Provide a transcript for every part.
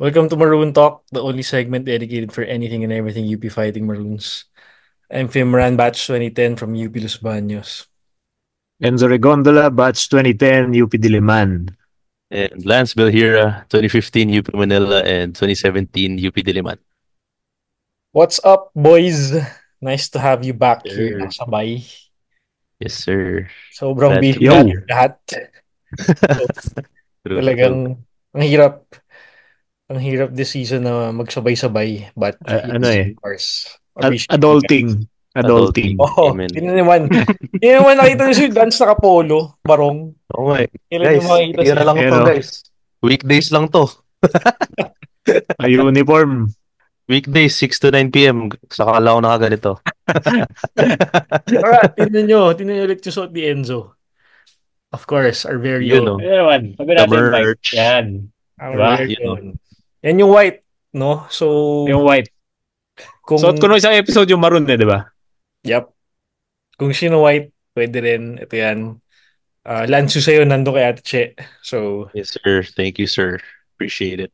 Welcome to Maroon Talk, the only segment dedicated for anything and everything UP Fighting Maroons. I'm Fimran, batch 2010 from UP Los Baños. Enzo Regondola, batch 2010, UP Diliman. And Lance Belhira, 2015 UP Manila and 2017 UP Diliman. What's up, boys? Nice to have you back here, Sir. nakasabay. Yes, sir. Sobrang Glad to busy be Yo! natin here. lahat. So, True, true. talagang ang hirap, ang hirap this season na magsabay-sabay. But Ano yes, of eh, course. Appreciate you guys. adulting. Adulting. Adulting. Oh, Amen. hindi naman nakita niyo si Dance nakapolo, barong. Oh my. Kailan niyo Guys, makita tira siya? lang Ayan to, o, guys. Weekdays lang to. uniform. Weekdays, 6 to 9 p.m. Saka lang ako nakaganito. Tara, tingnan niyo ulit yung suot ni Enzo. Of course, our very Yun, own. oh. Ayan naman, sabi The natin Mike. merch. Yan. Our Diba? very Yun, oh. own. Yan yung white, no? So, Yung white. Suot ko kung, nung isang episode yung maroon di ba? yep, kung sino white, pwede rin. Ito yan. Lansu sa'yo, nando kay Ate Che. So, Yes, sir. Thank you, sir. Appreciate it.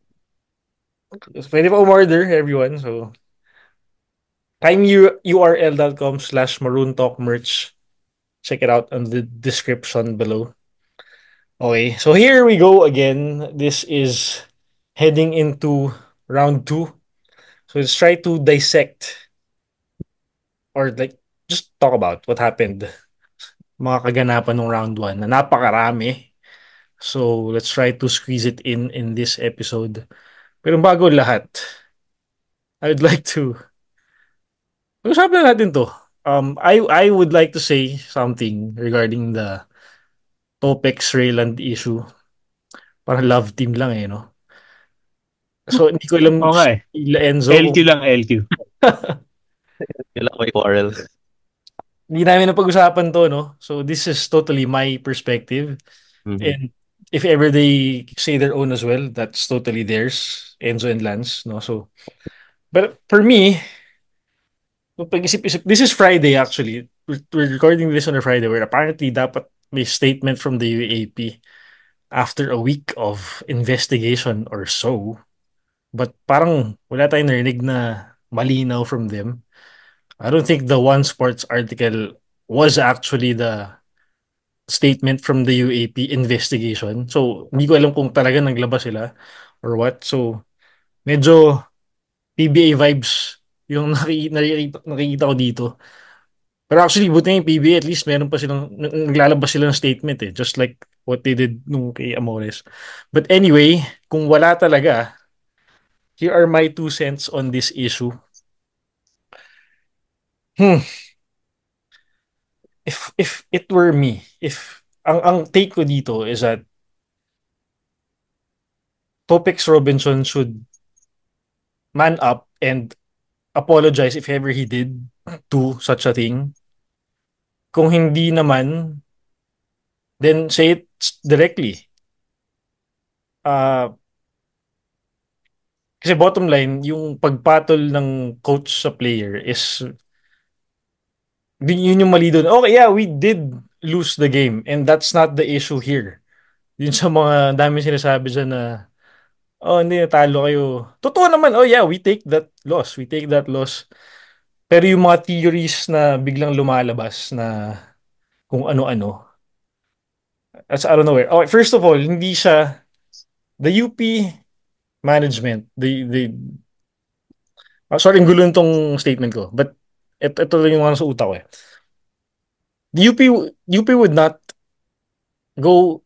pwede pa umorder, everyone. So, timeurl.com/maroon talk merch. Check it out on the description below. Okay, so here we go again. This is heading into round two. So let's try to dissect or like just talk about what happened. Mga kaganapan ng round one na napakarami. So let's try to squeeze it in this episode. Pero bago lahat, I would like to usapan natin to. I would like to say something regarding the Topex Reyland issue. Parang love team lang eh, no? So hindi ko alam Oo nga eh. sila Enzo LQ kung lang, LQ. Kailangan may quarrel. hindi namin napag-usapan to, no? So this is totally my perspective. Mhm. And if ever they say their own as well, that's totally theirs, Enzo and Lance, no? So, but for me, pag-isip-isip, this is Friday actually. We're recording this on a Friday where apparently dapat may statement from the UAAP after a week of investigation or so. But parang wala tayong narinig na malinaw from them. I don't think the One Sports article was actually the statement from the UAP investigation. So, hindi ko alam kung talaga naglabas sila or what. So, medyo PBA vibes yung nakikita ko dito. Pero actually, buti yung PBA, at least meron pa silang, naglalabas sila ng statement eh. Just like what they did nung kay Amores. But anyway, kung wala talaga, here are my 2 cents on this issue. Hmm. If it were me, if ang take ko dito is that Topex Robinson should man up and apologize if ever he did do such a thing. Kung hindi naman, then say it directly. Uh, kasi bottom line, yung pagpatol ng coach sa player is yun yung mali doon. Okay, yeah, we did lose the game and that's not the issue here. Yun sa mga dami sinasabi dyan na oh, hindi, natalo kayo. Totoo naman, oh yeah, we take that loss. We take that loss. Pero yung mga theories na biglang lumalabas na kung ano-ano, that's out of nowhere. Okay, first of all, hindi siya, the UP management, sorry, ang gulo nitong statement ko, but ito lang yung mga nasa utak ko eh. The UP would not go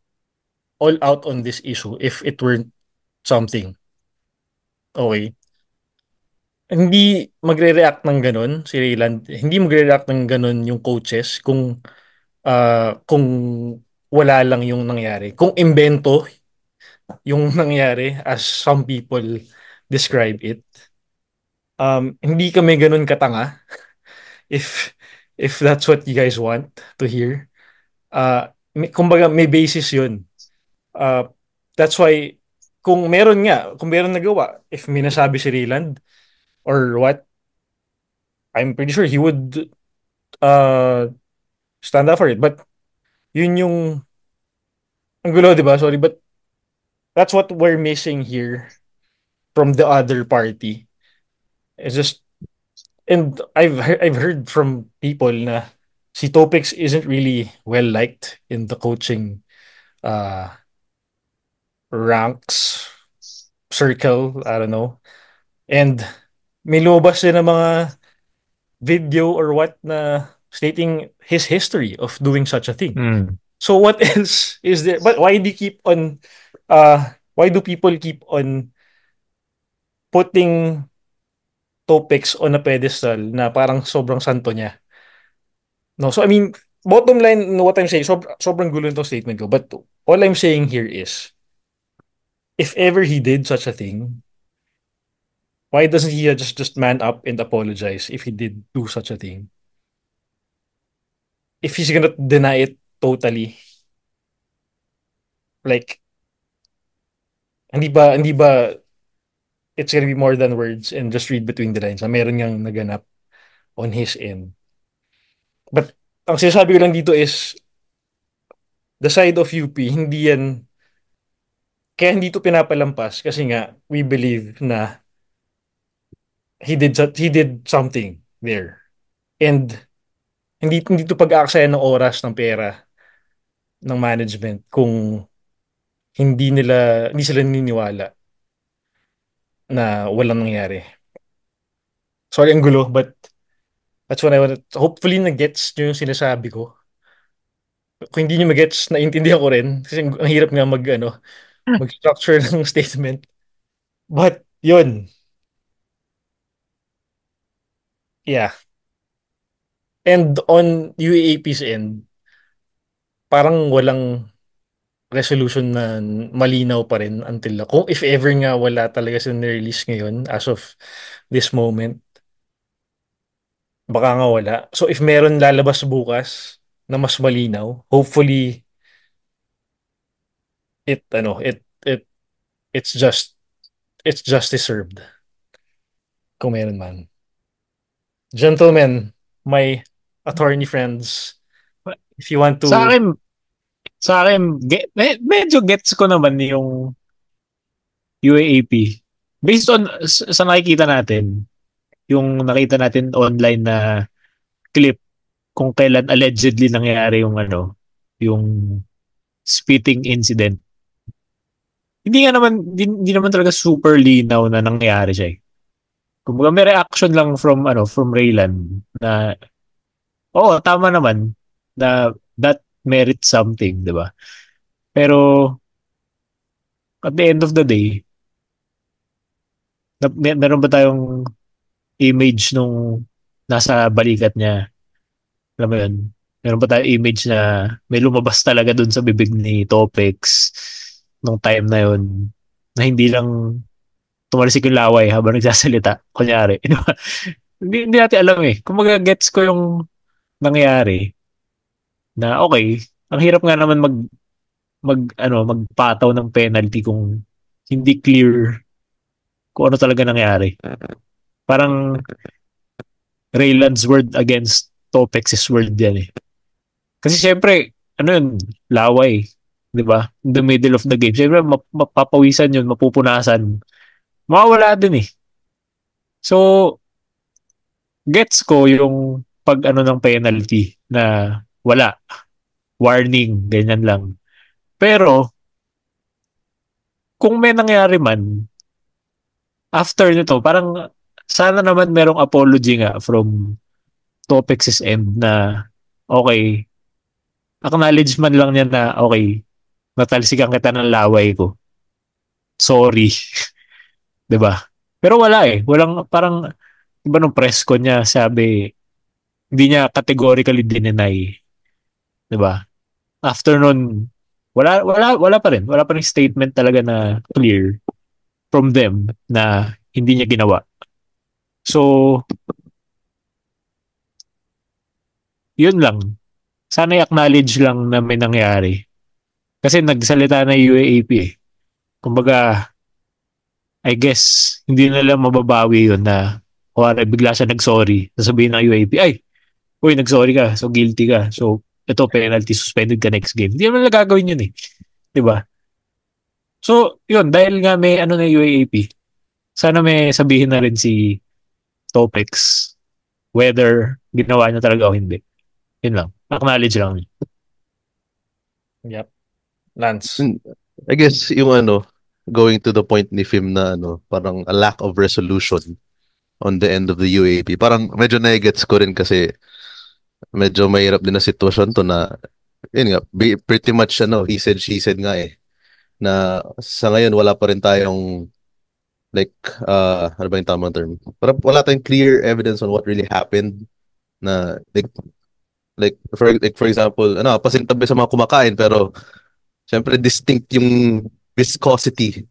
all out on this issue if it weren't something. Okay. Hindi magre-react ng ganun si Reyland. Hindi magre-react ng ganun yung coaches kung wala lang yung nangyari. Kung imbento yung nangyari as some people describe it. Hindi kami ganun katanga if if that's what you guys want to hear. Kumbaga may basis yun. Uh, that's why kung meron nagawa, if may nasabi si Rayland or what, I'm pretty sure he would uh, stand up for it. But yun yung ang gulo, di ba? Sorry, but that's what we're missing here from the other party. It's just, and I've heard from people na si Topex isn't really well liked in the coaching uh ranks circle, I don't know. And may lumabas din ng mga video or what na stating his history of doing such a thing. Mm. So what else is there? But why do people keep on putting topics on a pedestal na parang sobrang santo niya? No, so I mean, bottom line, no, what I'm saying, sobrang gulo nitong statement ko. But all I'm saying here is, if ever he did such a thing, why doesn't he just man up and apologize if he did do such a thing? If he's gonna deny it totally, like, hindi ba it's gonna be more than words and just read between the lines na meron niyang naganap on his end. But ang sinasabi ko lang dito is the side of UP, hindi yan, kaya hindi to pinapalampas kasi nga we believe na he did something there. And hindi to pag-aaksaya ng oras ng pera ng management kung hindi sila naniniwala na walang nangyari. Sorry ang gulo, but that's what I wanted. Hopefully na-gets nyo yung sinasabi ko. Kung hindi nyo mag-gets, naiintindihan ko rin. Kasi ang hirap nga mag-structure ng statement. But, yun. Yeah. And on UAAP's end, parang walang resolution na malinaw pa rin until kung if ever nga wala talaga sa release ngayon as of this moment, baka nga wala. So if meron lalabas bukas na mas malinaw, hopefully it ano it it's just it's justice served kung meron man. Gentlemen, my attorney friends, if you want Sa to akin, medyo gets ko naman yung UAAP. Based on sa nakikita natin, yung nakita natin online na clip kung kailan allegedly nangyari yung yung spitting incident. Hindi naman talaga super linaw na nangyari siya eh. Kumbaga may reaction lang from Reyland na tama naman na that merits something, 'di ba? Pero at the end of the day, meron ba tayong image nung nasa balikat niya? Alam mo yun? Meron ba tayong image na may lumabas talaga dun sa bibig ni Topex nung time na yun na hindi lang tumalsik yung laway habang nagsasalita. Kunyari. Di ba? Hindi natin alam eh. Kung gets ko yung nangyari na okay, ang hirap nga naman magpataw ng penalty kung hindi clear kung ano talaga nangyari. Parang Reyland's word against Topex's word yan eh. Kasi syempre, laway. Di ba? In the middle of the game. Syempre, mapapawisan yun, mapupunasan. Mawawala din eh. So, gets ko yung pag ng penalty na wala. Warning, ganyan lang. Pero, kung may nangyari man, after nito, parang sana naman merong apology nga from Topex's end na okay, acknowledge man lang niya na okay, natalsikan kita ng laway ko. Sorry. 'Di ba? Pero wala eh. Walang parang iba nung press ko niya sabi hindi niya categorically deny. 'Di ba? After nun, wala pa rin. Wala pa rin statement talaga na clear from them na hindi niya ginawa. So, yun lang. Sana i-acknowledge lang na may nangyari. Kasi nagsalita na UAAP eh. Kumbaga, I guess, hindi na lang mababawi yun na bigla siya nag-sorry. Sasabihin ng UAAP, ay, uy, nag-sorry ka. So, guilty ka. So, ito, penalty, suspended ka next game. Hindi naman na gagawin yun eh. Diba? So, yun, dahil nga may na UAAP, sana may sabihin na rin si Topex whether ginawa niya talaga o hindi. Yun lang. Acknowledge lang. Yep. Lance. Hmm, I guess yung going to the point ni Fim na parang a lack of resolution on the end of the UAP. Parang medyo na-gets ko rin kasi medyo mahirap din na sitwasyon to na yun nga, pretty much he said, she said nga na sa ngayon wala pa rin tayong like ano ba yung tamang term? Parang wala tayong clear evidence on what really happened na like for example, pasintabi sa mga kumakain pero syempre distinct yung viscosity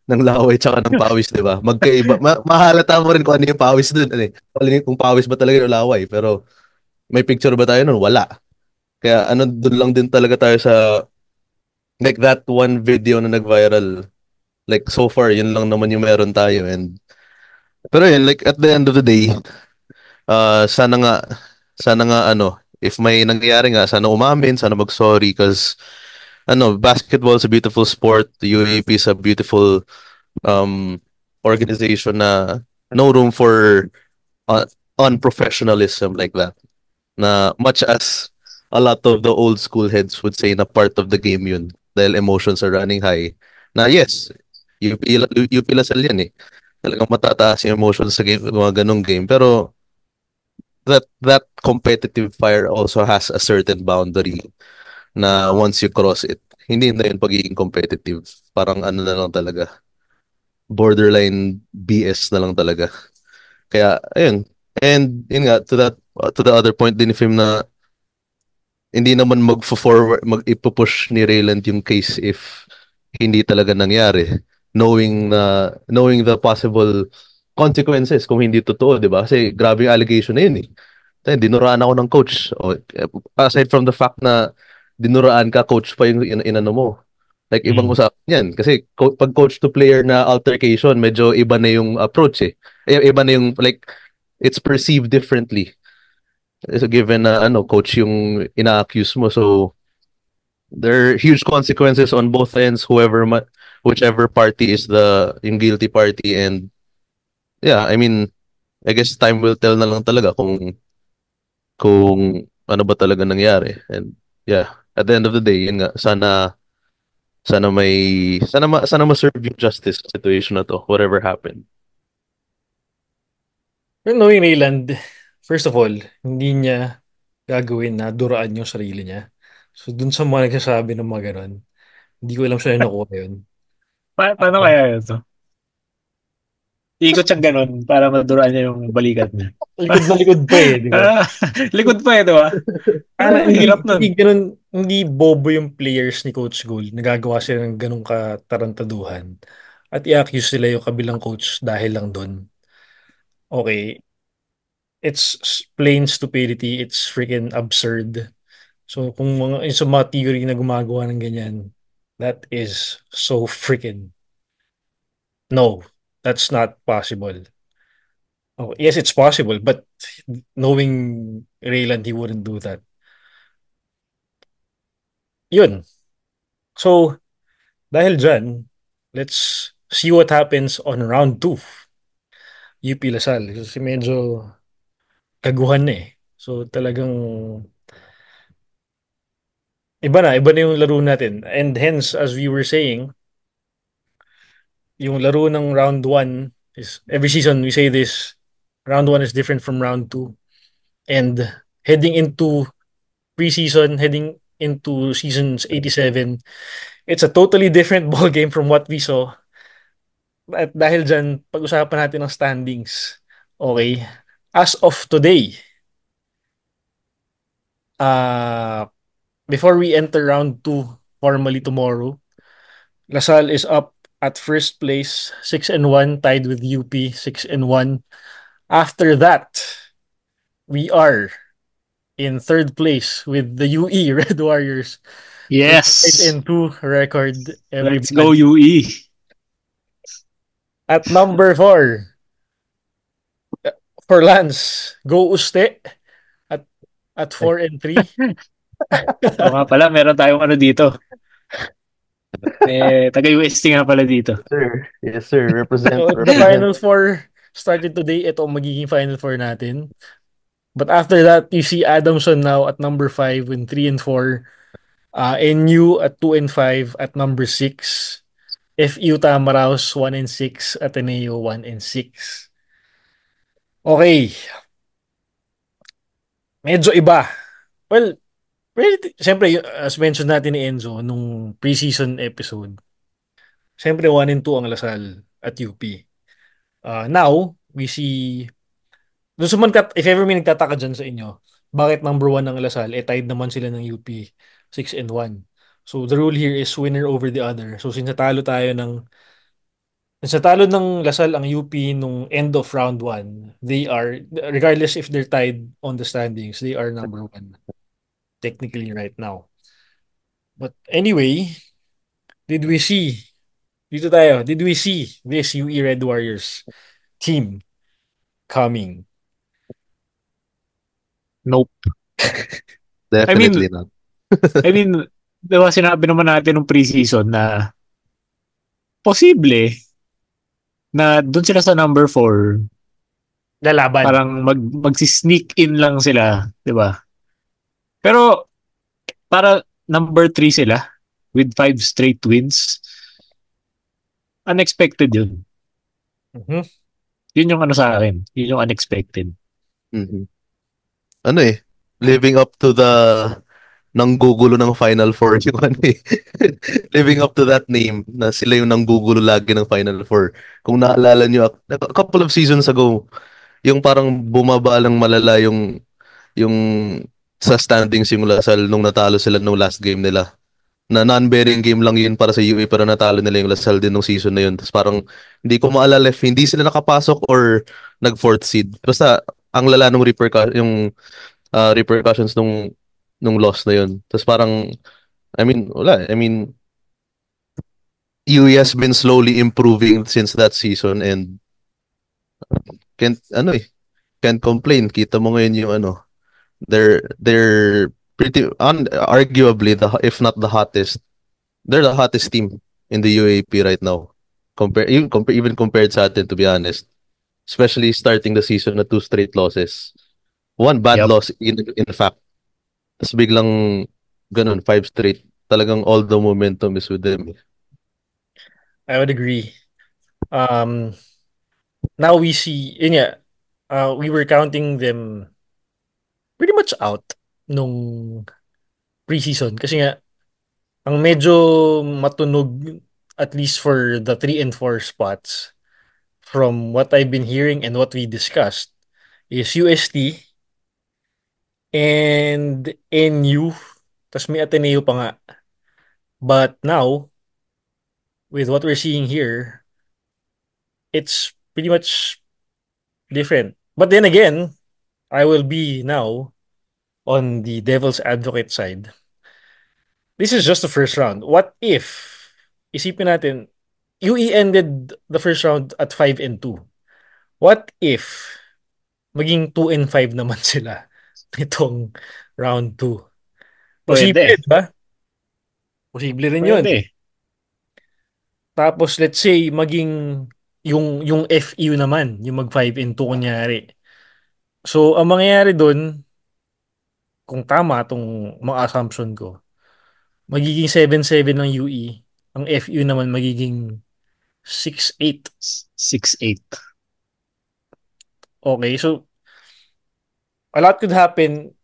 ng laway tsaka ng pawis, di ba? Magkaiba. Mahalata mo rin kung ano yung pawis dun. Kung pawis ba talaga yung laway. Pero may picture ba tayo nun? Wala. Kaya dun lang din talaga tayo sa like that one video na nag-viral. Like so far, yun lang naman yung meron tayo. Pero yun, like at the end of the day, sana nga, if may nangyayari nga, sana umamin, sana mag-sorry because basketball is a beautiful sport. The UAP is a beautiful um organization na no room for uh, unprofessionalism like that. Na much as a lot of the old school heads would say na part of the game yun dahil emotions are running high. Na yes, UP Lasal yan eh. Talagang matataas yung emotions sa game, mga ganong game. Pero that competitive fire also has a certain boundary na once you cross it, hindi na yun pagiging competitive. Parang na lang talaga. Borderline BS na lang talaga. Kaya, ayun. And, yun nga, to the other point din ni Film na hindi naman mag-forward, mag-ipupush ni Reyland yung case if hindi talaga nangyari. Knowing the possible consequences kung hindi totoo, di ba? Kasi grabe yung allegation na yun eh. Dinuraan ako ng coach. Aside from the fact na dinuraan ka, coach pa yung inano mo. Like, ibang usapan yan. Kasi pag coach to player na altercation, medyo iba na yung approach eh. Iba na yung, like, it's perceived differently. So, given na, coach yung ina-accuse mo. So, there are huge consequences on both ends, whichever party is yung guilty party. And, yeah, I mean, I guess time will tell na lang talaga kung ano ba talaga nangyari. And, yeah, at the end of the day, yun nga, sana ma-serve yung justice sa situation na to, whatever happened. Pero knowing Reyland, first of all, hindi niya gagawin na duraan yung sarili niya. So, dun sa mga nagsasabi ng mga ganon, hindi ko alam saan nakuha yun. Paano kaya ito? Ikot siyang ganun para maduraan niya yung balikat niya. Likod na likod pa eh, di ba? Likod pa eh, di ba? Hirap nun. Hindi ganun, hindi bobo yung players ni Coach Gold. Nagagawa sila ng ganung katarantaduhan. At i-accuse sila yung kabilang coach dahil lang doon. Okay, it's plain stupidity. It's freaking absurd. So kung yung sa mga theory na gumagawa ng ganyan, that is so freaking no. That's not possible. Oh, yes, it's possible, but knowing Rayland, he wouldn't do that. Yun. So, dahil dyan, let's see what happens on round 2. UP Lasal. Kasi medyo kaguhan na eh. So, talagang iba na yung laro natin. And hence, as we were saying, yung laro ng round 1 is, every season we say this, round 1 is different from round 2. And heading into preseason, heading into seasons 87, it's a totally different ball game from what we saw. At dahil dyan, pag-usapan natin ng standings. Okay. As of today, uh, before we enter round 2 formally tomorrow, Lasal is up at first place, 6-1, tied with UP, 6-1. After that, we are in third place with the UE Red Warriors. Yes! 8-2 record. Let's go UE! At number 4, for Lance, go Uste at 4-3. O nga pala, meron tayong ano dito. Taga-UST nga pala dito. Sir. Yes, sir. Represent, So, the represent. Final Four started today. Ito ang magiging Final Four natin. But after that, you see Adamson now at number 5 with 3 and 4. NU at 2 and 5 at number 6. FU Tamaraos 1 and 6. Ateneo 1 and 6. Okay, medyo iba. Well, siyempre, as mentioned natin ni Enzo nung preseason episode, siyempre 1 and 2 ang Lasal at UP. Now, we see, dun sa if ever may nagtataka dyan sa inyo, bakit number 1 ang Lasal, tied naman sila ng UP 6 and 1. So, the rule here is winner over the other. So, since natalo ng Lasal ang UP nung end of round 1, they are, regardless if they're tied on the standings, they are number 1 technically right now. But anyway, did we see, did we see this UE Red Warriors team coming? Nope. I mean, Definitely not. I mean, diba sinabi naman natin nung preseason na posible na doon sila sa number 4, Lalaban. parang magsi-sneak in lang sila, di ba? Pero para number 3 sila with 5 straight wins, unexpected yun. Mhm. Yun yung ano sa akin. Yun yung unexpected. Mhm. Ano living up to the nanggugulo ng Final Four yung ano living up to that name na sila yung nanggugulo lagi ng Final Four. Kung naalala nyo, a couple of seasons ago, yung parang bumaba lang malala yung sa standings yung Lasal nung natalo sila nung last game nila. Na non-bearing game lang yun para sa UE pero natalo nila yung Lasal din nung season na yun. Tapos parang hindi ko maalala if hindi sila nakapasok or nag-fourth seed. Basta ang lala nung repercussions nung loss na yun. Tapos parang I mean, wala. I mean, UE has been slowly improving since that season and can't can't complain. Kita mo ngayon yung they're pretty arguably if not the hottest. They're the hottest team in the UAP right now. Even compared sa atin, to be honest. Especially starting the season na 2 straight losses. One bad Yep. loss in fact. Tapos biglang ganun, 5 straight. Talagang all the momentum is with them. I would agree. Now we see, yun nga, we were counting them pretty much out nung preseason. Kasi nga, ang medyo matunog, at least for the 3 and 4 spots, from what I've been hearing and what we discussed, is UST and NU. Tas may Ateneo pa nga. But now, with what we're seeing here, it's pretty much different. But then again, I will be now on the devil's advocate side. This is just the first round. What if, isipin natin, UE ended the first round at 5 and 2. What if maging 2 and 5 naman sila nitong round 2? Posible, Pwede. di ba? Posible rin yun. Pwede. Tapos let's say maging yung FU naman, yung mag 5 and 2 kunyari. So ang mangyayari doon, kung tama tong mga assumption ko, magiging 7-7 ng UE. Ang FU naman magiging 6-8. 6-8. Okay, so a lot could happen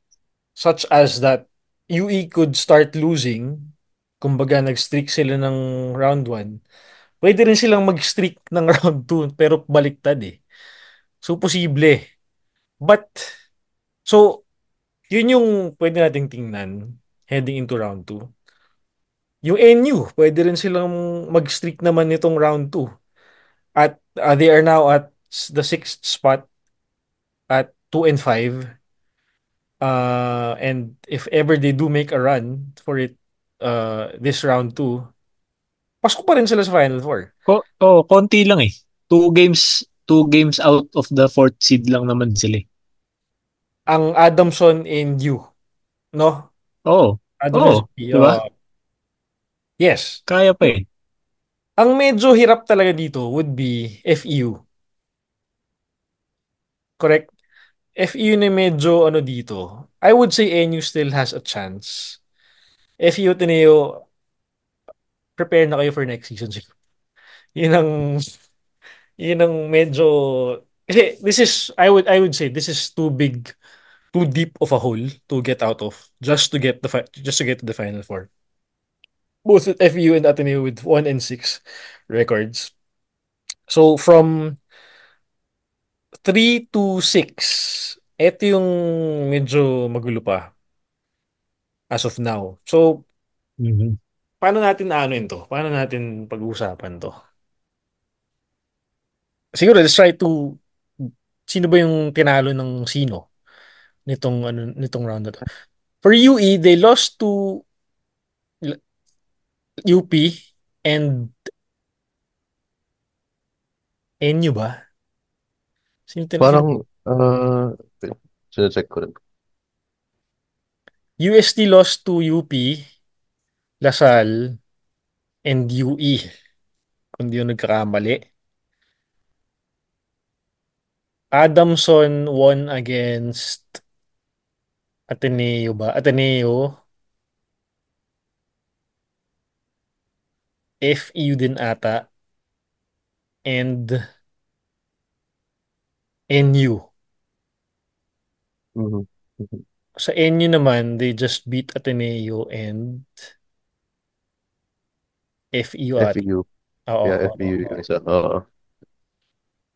such as that UE could start losing. Kumbaga nag-streak sila ng round 1. Pwede rin silang mag-streak ng round 2 pero baliktad eh. So posible. But so yun yung pwede nating tingnan heading into round 2. Yung NU, pwede rin silang mag-streak naman nitong round 2. At they are now at the 6th spot at 2 and 5. And if ever they do make a run for it this round 2, pasko pa rin sila sa Final Four. Konti lang eh. Two games out of the fourth seed lang naman sila. Ang Adamson and you, no? Oo. Adamson Oo, di ba? Yes. Kaya pa eh. Ang medyo hirap talaga dito would be FEU. Correct? FEU na medyo ano dito. I would say NU still has a chance. FEU Tineo, prepare na kayo for next season. Yun ang yun ang medyo kasi this is I would say this is too big, too deep of a hole to get out of just to get to the final four. Both at FEU and Ateneo with 1-6 records. So from 3-6, ito yung medyo magulo pa as of now. So Mhm. paano natin aanoin to? Paano natin pag-uusapan to? Siguro let's try to sino ba yung tinalo ng sino nitong round na to. For UE, they lost to UP and NU ba? Sino? Parang, check ko rin. UST lost to UP, Lasal, and UE. Kung di yung nagkakamali. Adamson won against Ateneo ba? Ateneo. FEU din ata. And NU. Mhm. Mhm. Sa NU naman, they just beat Ateneo and FEU ata. FEU. Oo, Yeah, oo, FEU oo. yung isa. Oo.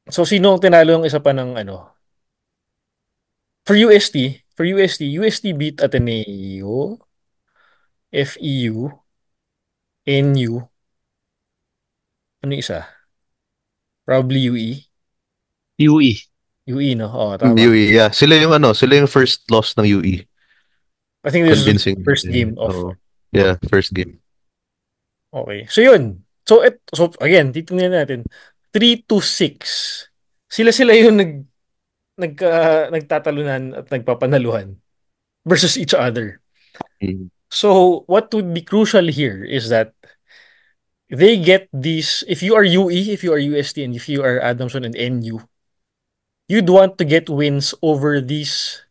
So, sino ang tinalo yung isa pa ng ano? For UST beat Ateneo, FEU, NU, ano yung isa? Probably UE. UE. UE, no? Oo, tama. UE, yeah. Sila yung first loss ng UE. I think this is Convincing. first game of. Oo. Yeah, first game. Okay. So, yun. So again, titingnan natin. 3-6. Sila yung nagtatalunan at nagpapanaluhan versus each other. Mhm. So, what would be crucial here is that they get these, if you are UE, if you are UST, and if you are Adamson and NU, you'd want to get wins over these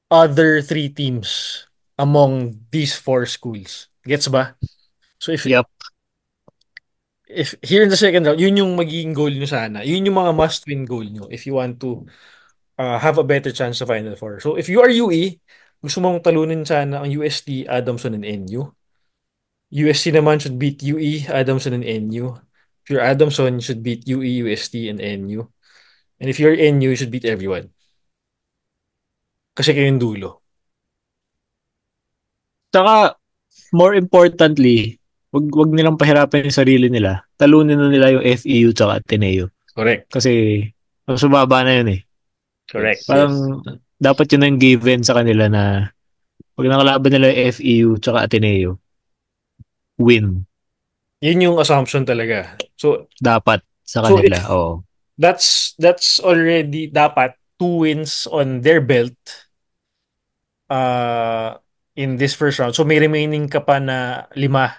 other three teams among these four schools. Gets ba? So Yup. if here in the second round, yun yung magiging goal nyo sana. Yun yung mga must-win goal nyo if you want to have a better chance sa Final Four. So if you are UE, gusto mong talunin sana ang UST, Adamson, and NU. UST naman should beat UE, Adamson, and NU. If you're Adamson, you should beat UE, UST, and NU. And if you're NU, you should beat everyone. Kasi kayo yung dulo. Saka, more importantly, wag nilang pahirapan yung sarili nila. Talunin na nila yung FEU tsaka Ateneo. Correct. Kasi, mas mababa na yun eh. Correct. Yes. Parang, dapat yun ang given sa kanila na pag nakalaban nila yung FEU tsaka Ateneo, win. Yun yung assumption talaga. So, Dapat sa so kanila. if Oo. that's already dapat 2 wins on their belt uh, in this first round. So may remaining ka pa na 5.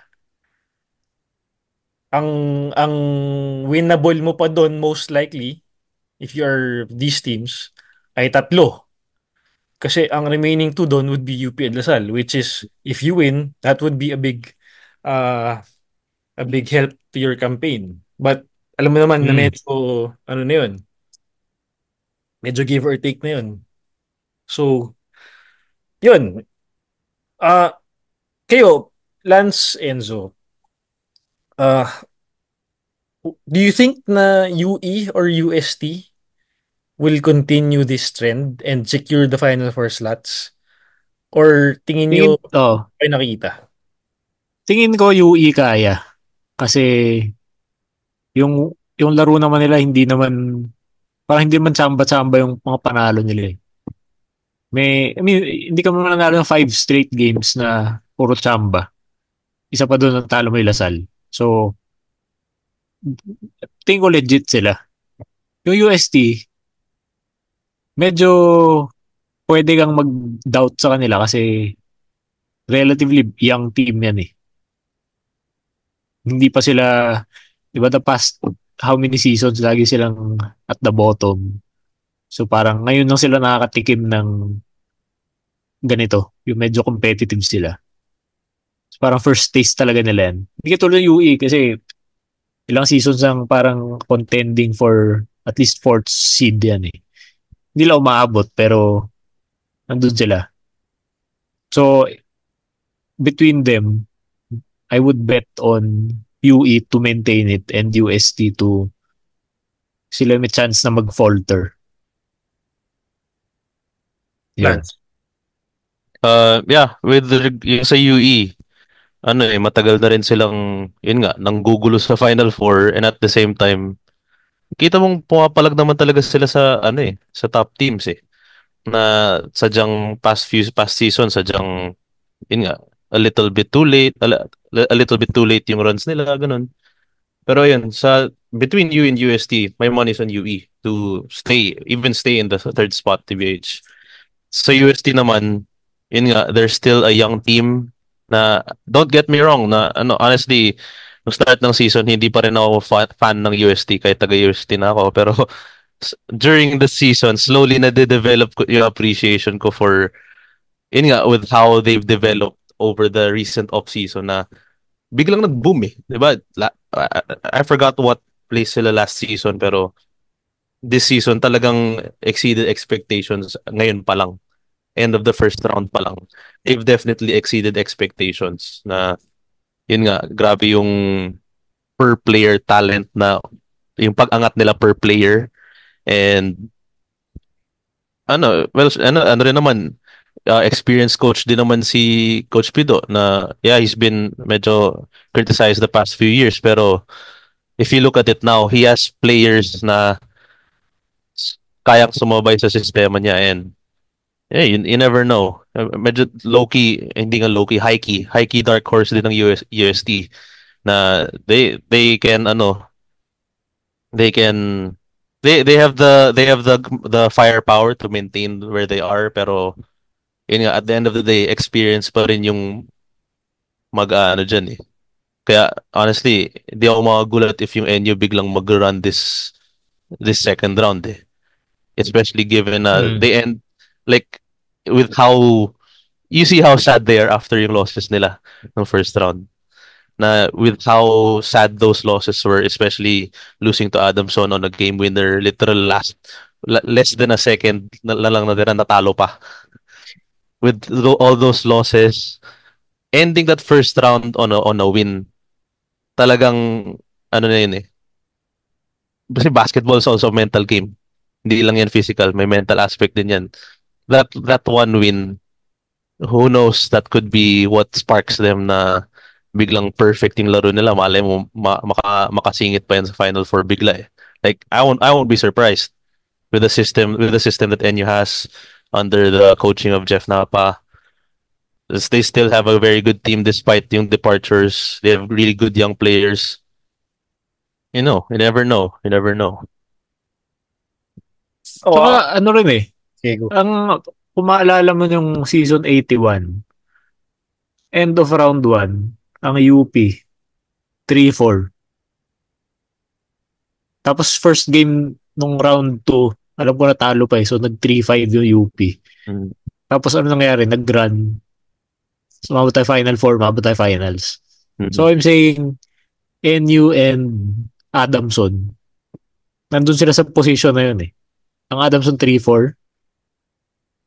Ang winnable mo pa doon most likely if you are these teams ay 3. Kasi ang remaining 2 doon would be UP and Lasal, which is if you win, that would be uh, a big help to your campaign. But alam mo naman na Mm. medyo ano na yun, medyo give or take na yun. So, yun. Ah, kayo, Lance, Enzo, ah, do you think na UE or UST will continue this trend and secure the Final Four slots? Or tingin nyo ay nakita? Tingin ko UE kaya. Kasi, yung laro naman nila, parang hindi naman tsamba-tsamba yung mga panalo nila eh. I mean, hindi ka man nanalo ng 5 straight games na puro tsamba. Isa pa doon ang talo mo yung Lasal. So, tingin ko legit sila. Yung UST, medyo pwede kang mag-doubt sa kanila kasi relatively young team yan eh. Hindi pa sila, di ba the past how many seasons, lagi silang at the bottom. So parang ngayon lang sila nakakatikim ng ganito, yung medyo competitive sila. So parang first taste talaga nila yan. Hindi katulad ng UE kasi ilang seasons ang parang contending for at least fourth seed yan eh. Hindi lang umaabot pero nandun sila. So between them, I would bet on UE to maintain it and UST to sila may chance na mag-falter. Yun. Lance. Yeah, with yung sa UE, matagal na rin silang, yun nga, nanggugulo sa Final Four and at the same time, kita mong pumapalag naman talaga sila sa, sa top teams eh. Na sadyang past season, sadyang, yun nga, a little bit too late, a little bit too late yung runs nila, ganun. Pero yun, between U and UST, my money's on UE to even stay in the third spot, TBH. Sa UST naman, yun nga, there's still a young team na, don't get me wrong, na honestly, nung start ng season, hindi pa rin ako fan ng UST, kahit taga-UST na ako. Pero during the season, slowly na de-develop ko yung appreciation ko for, yun nga, with how they've developed over the recent off-season na biglang nag-boom eh. Diba? I forgot what place sila last season, pero this season talagang exceeded expectations ngayon pa lang. End of the first round pa lang. They've definitely exceeded expectations na yun nga, grabe yung per player talent na yung pag-angat nila per player and ano rin naman experienced coach din naman si Coach Pido na yeah, he's been medyo criticized the past few years pero if you look at it now, he has players na kayang sumabay sa sistema niya and yeah, you never know. Medyo low-key, hindi nga low-key, high-key. High-key dark horse din ng UST na they can they can they have the firepower to maintain where they are pero yun nga at the end of the day experience pa rin yung diyan eh. Kaya honestly, hindi ako magugulat if yung NU biglang mag-run this second round eh. Especially given they end like with how you see how sad they are after yung losses nila ng first round. Na with how sad those losses were, especially losing to Adamson on a game winner, literal less than a second na lang natira natalo pa. With all those losses, ending that first round on a win, talagang na yun eh. Kasi basketball is also a mental game. Hindi lang yan physical, may mental aspect din yan. That one win, who knows, that could be what sparks them na biglang perfect yung laro nila. Malay mo, makasingit pa yan sa Final Four bigla eh. Like, I won't be surprised with the system that NU has under the coaching of Jeff Napa. They still have a very good team despite yung departures. They have really good young players. You never know. You never know. Saka ano rin eh, Okay, go. kung maalala mo yung season 81, end of round 1, ang UP, 3-4. Tapos first game nung round 2, alam ko natalo pa eh, so nag 3-5 yung UP. Mm. Tapos ano nangyari, nag-run. So mabot tayo Final Four, mabot tayo Finals. Mm-hmm. So I'm saying, NU and Adamson, nandun sila sa position na yun eh. Ang Adamson 3-4,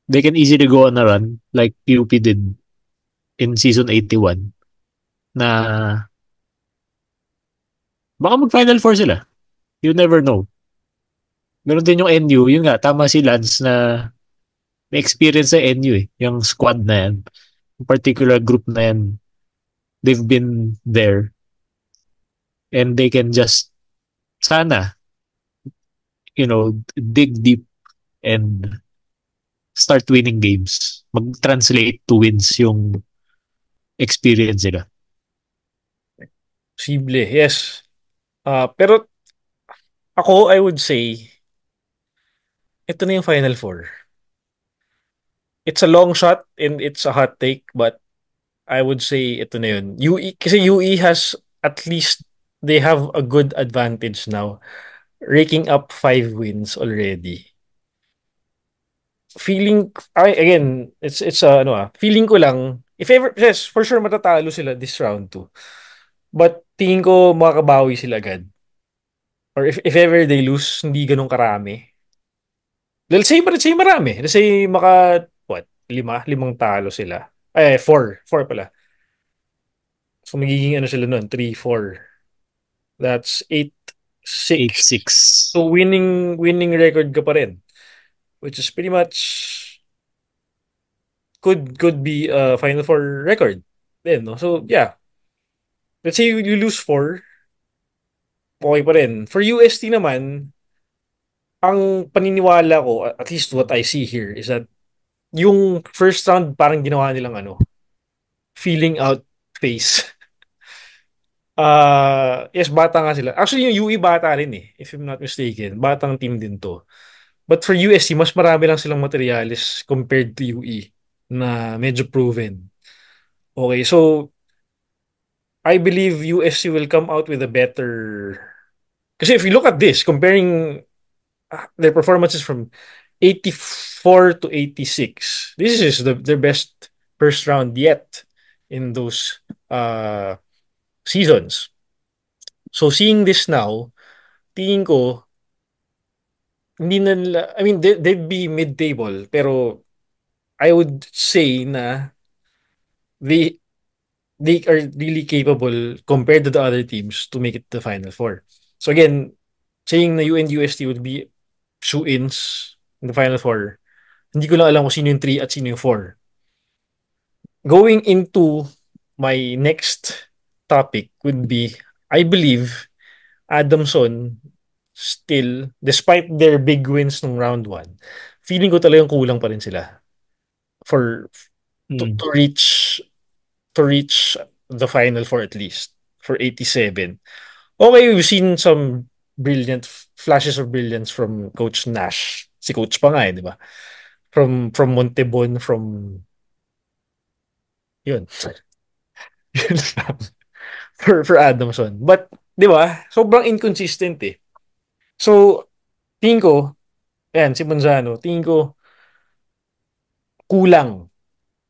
they can easily go on a run like UP did in season 81 na baka mag-Final Four sila. You never know. Meron din yung NU, yun nga, tama si Lance na may experience sa NU eh. Yung squad na yan, yung particular group na yan, they've been there and they can just sana, dig deep and start winning games. Mag-translate to wins yung experience nila. Posible, yes. Pero ako, I would say, ito na yung Final Four. It's a long shot and it's a hot take, but I would say ito na yun. UE, kasi UE has at least they have a good advantage now, raking up 5 wins already. Feeling, again, it's ano feeling ko lang, if ever, yes, for sure matatalo sila this round 2. But tingin ko makakabawi sila agad. Or if ever they lose, hindi ganun karami. Let's say marami. Let's say what? Limang talo sila. Ay, four pala. So magiging ano sila nun, 3-4. That's 8-6. 8-6. So winning record ka pa rin. Which is pretty much could be a Final Four record. Then, no? So yeah. Let's say you lose 4, okay pa rin. For UST naman, ang paniniwala ko, at least what I see here, is that yung first round parang ginawa nilang feeling out phase. Yes, bata nga sila. Actually, yung UE bata rin if I'm not mistaken. Batang team din to. But for USC, mas marami lang silang materialis compared to UE na medyo proven. Okay, so I believe USC will come out with a better... Kasi if you look at this, comparing their performances from 84 to 86, this is their best first round yet in those seasons. So seeing this now, tingin ko, hindi na nila, I mean, they'd be mid-table, pero I would say na they they are really capable compared to the other teams to make it to the Final Four. So again, saying na UNUST would be shoe-ins in the Final Four, hindi ko lang alam kung sino yung 3 at sino yung 4. Going into my next topic would be, I believe, Adamson still, despite their big wins nung round 1, feeling ko talagang kulang pa rin sila for Mm. to reach the Final Four at least for 87. Okay, we've seen some brilliant flashes of brilliance from Coach Nash. Si Coach pa nga di ba? From Montebon, from yun. Yun lang. For Adamson. But, di ba? Sobrang inconsistent So, tingin ko, yan, si Manzano, tingin ko, kulang.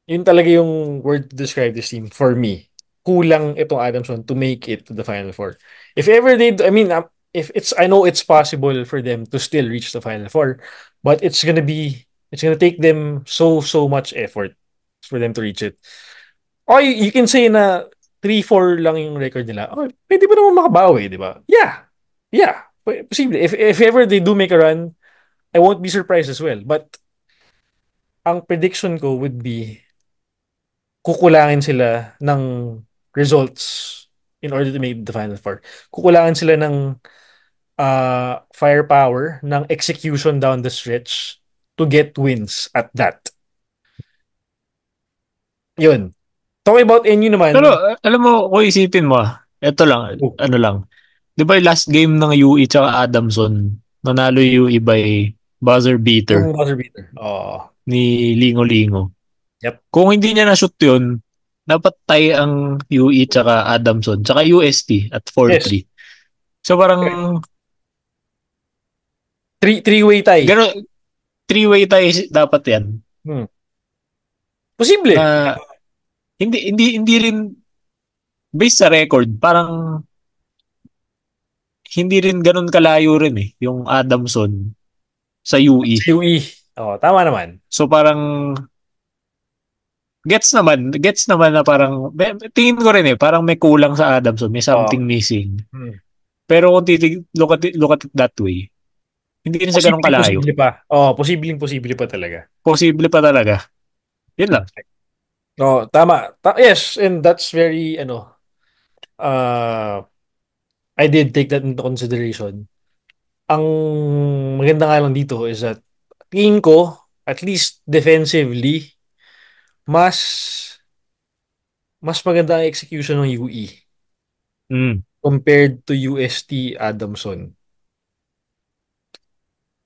Yun talaga yung word to describe this team for me. Kulang itong Adamson to make it to the Final Four. If ever they, I mean, if it's, I know it's possible for them to still reach the Final Four, but it's gonna take them so much effort for them to reach it. Oh, you can say na 3-4 lang yung record nila. Oh, pwede ba naman makabawi, di ba? Yeah. Yeah. Posible. If ever they do make a run, I won't be surprised as well. But ang prediction ko would be kukulangin sila ng results in order to make the Final Four. Kukulangin sila ng firepower, ng execution down the stretch to get wins at that. Yun. Talking about NU Pero naman, alam mo, kung isipin mo, ito lang, oh, ano lang. Di ba yung last game ng UE tsaka Adamson, nanalo yung UE by buzzer beater yung buzzer beater. Oh, ni Lingo-Lingo. yep. Kung hindi niya na-shoot yun, dapat tie ang UE tsaka Adamson, tsaka UST at Yes. 4-3. So parang, Three-way tie. gano'n, three-way tie dapat yan. Posible. Na, hindi rin, based sa record, parang, hindi rin ganun kalayo rin yung Adamson sa UE. UE. Oh, tama naman. So parang gets naman na parang tingin ko rin parang may kulang sa Adamson, may something missing. Pero kung look at it that way, hindi rin siya ganun kalayo. Posible pa. Oh, posible pa talaga. Posible pa talaga. Yun lang. Oh, tama. Yes, and that's very uh I did take that into consideration. Ang maganda nga lang dito is that tingin ko, at least defensively, mas maganda ang execution ng UE compared to UST Adamson.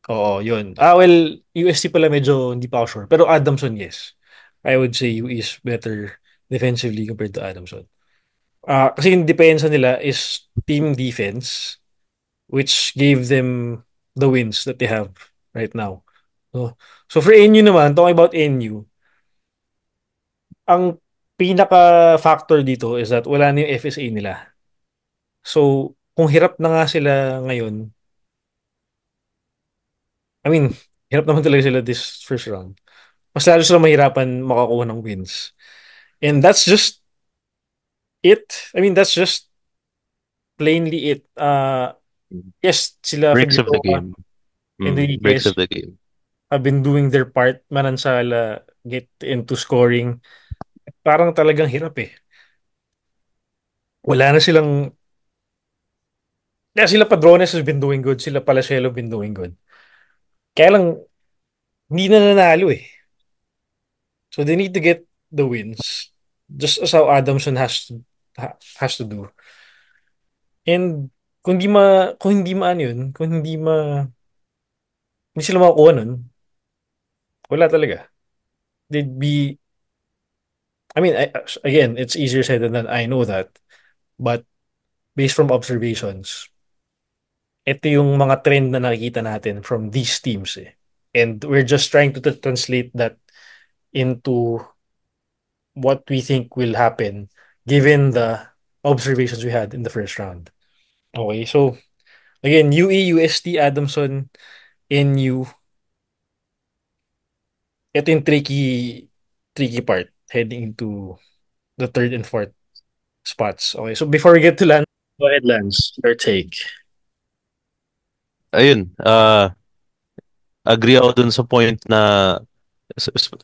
Oo, yun. Well, UST pala medyo hindi pa ako sure. Pero Adamson, yes. I would say UE is better defensively compared to Adamson. Kasi yung depensa nila is team defense, which gave them the wins that they have right now. So for NU naman, talking about NU, ang pinaka-factor dito is that wala na yung FSA nila. So, kung hirap na nga sila ngayon, I mean, hirap naman talaga sila this first round. Mas lalo sila mahirapan makakuha ng wins. And that's just it. I mean, that's just plainly it. Yes, sila Breaks of the Figueroa game. and Breaks Enriquez of the game. have been doing their part. Manansala get into scoring. Parang talagang hirap eh. Wala na silang... Yeah, sila Padrones has been doing good. Sila Palacielo been doing good. Kaya lang, hindi na nanalo eh. So they need to get the wins. Just as how Adamson has to do. And kung hindi ma ano yun, kung hindi sila makakuha nun, wala talaga. They'd be, I mean, again, it's easier said than done. I know that. But based from observations, ito yung mga trend na nakikita natin from these teams eh. And we're just trying to translate that into what we think will happen given the observations we had in the first round. Okay, so again, UE, UST, Adamson, NU, ito yung tricky part heading into the third and fourth spots. Okay, so before we get to Lance, go ahead, Lance, your take. Ayun, agree ako dun sa point na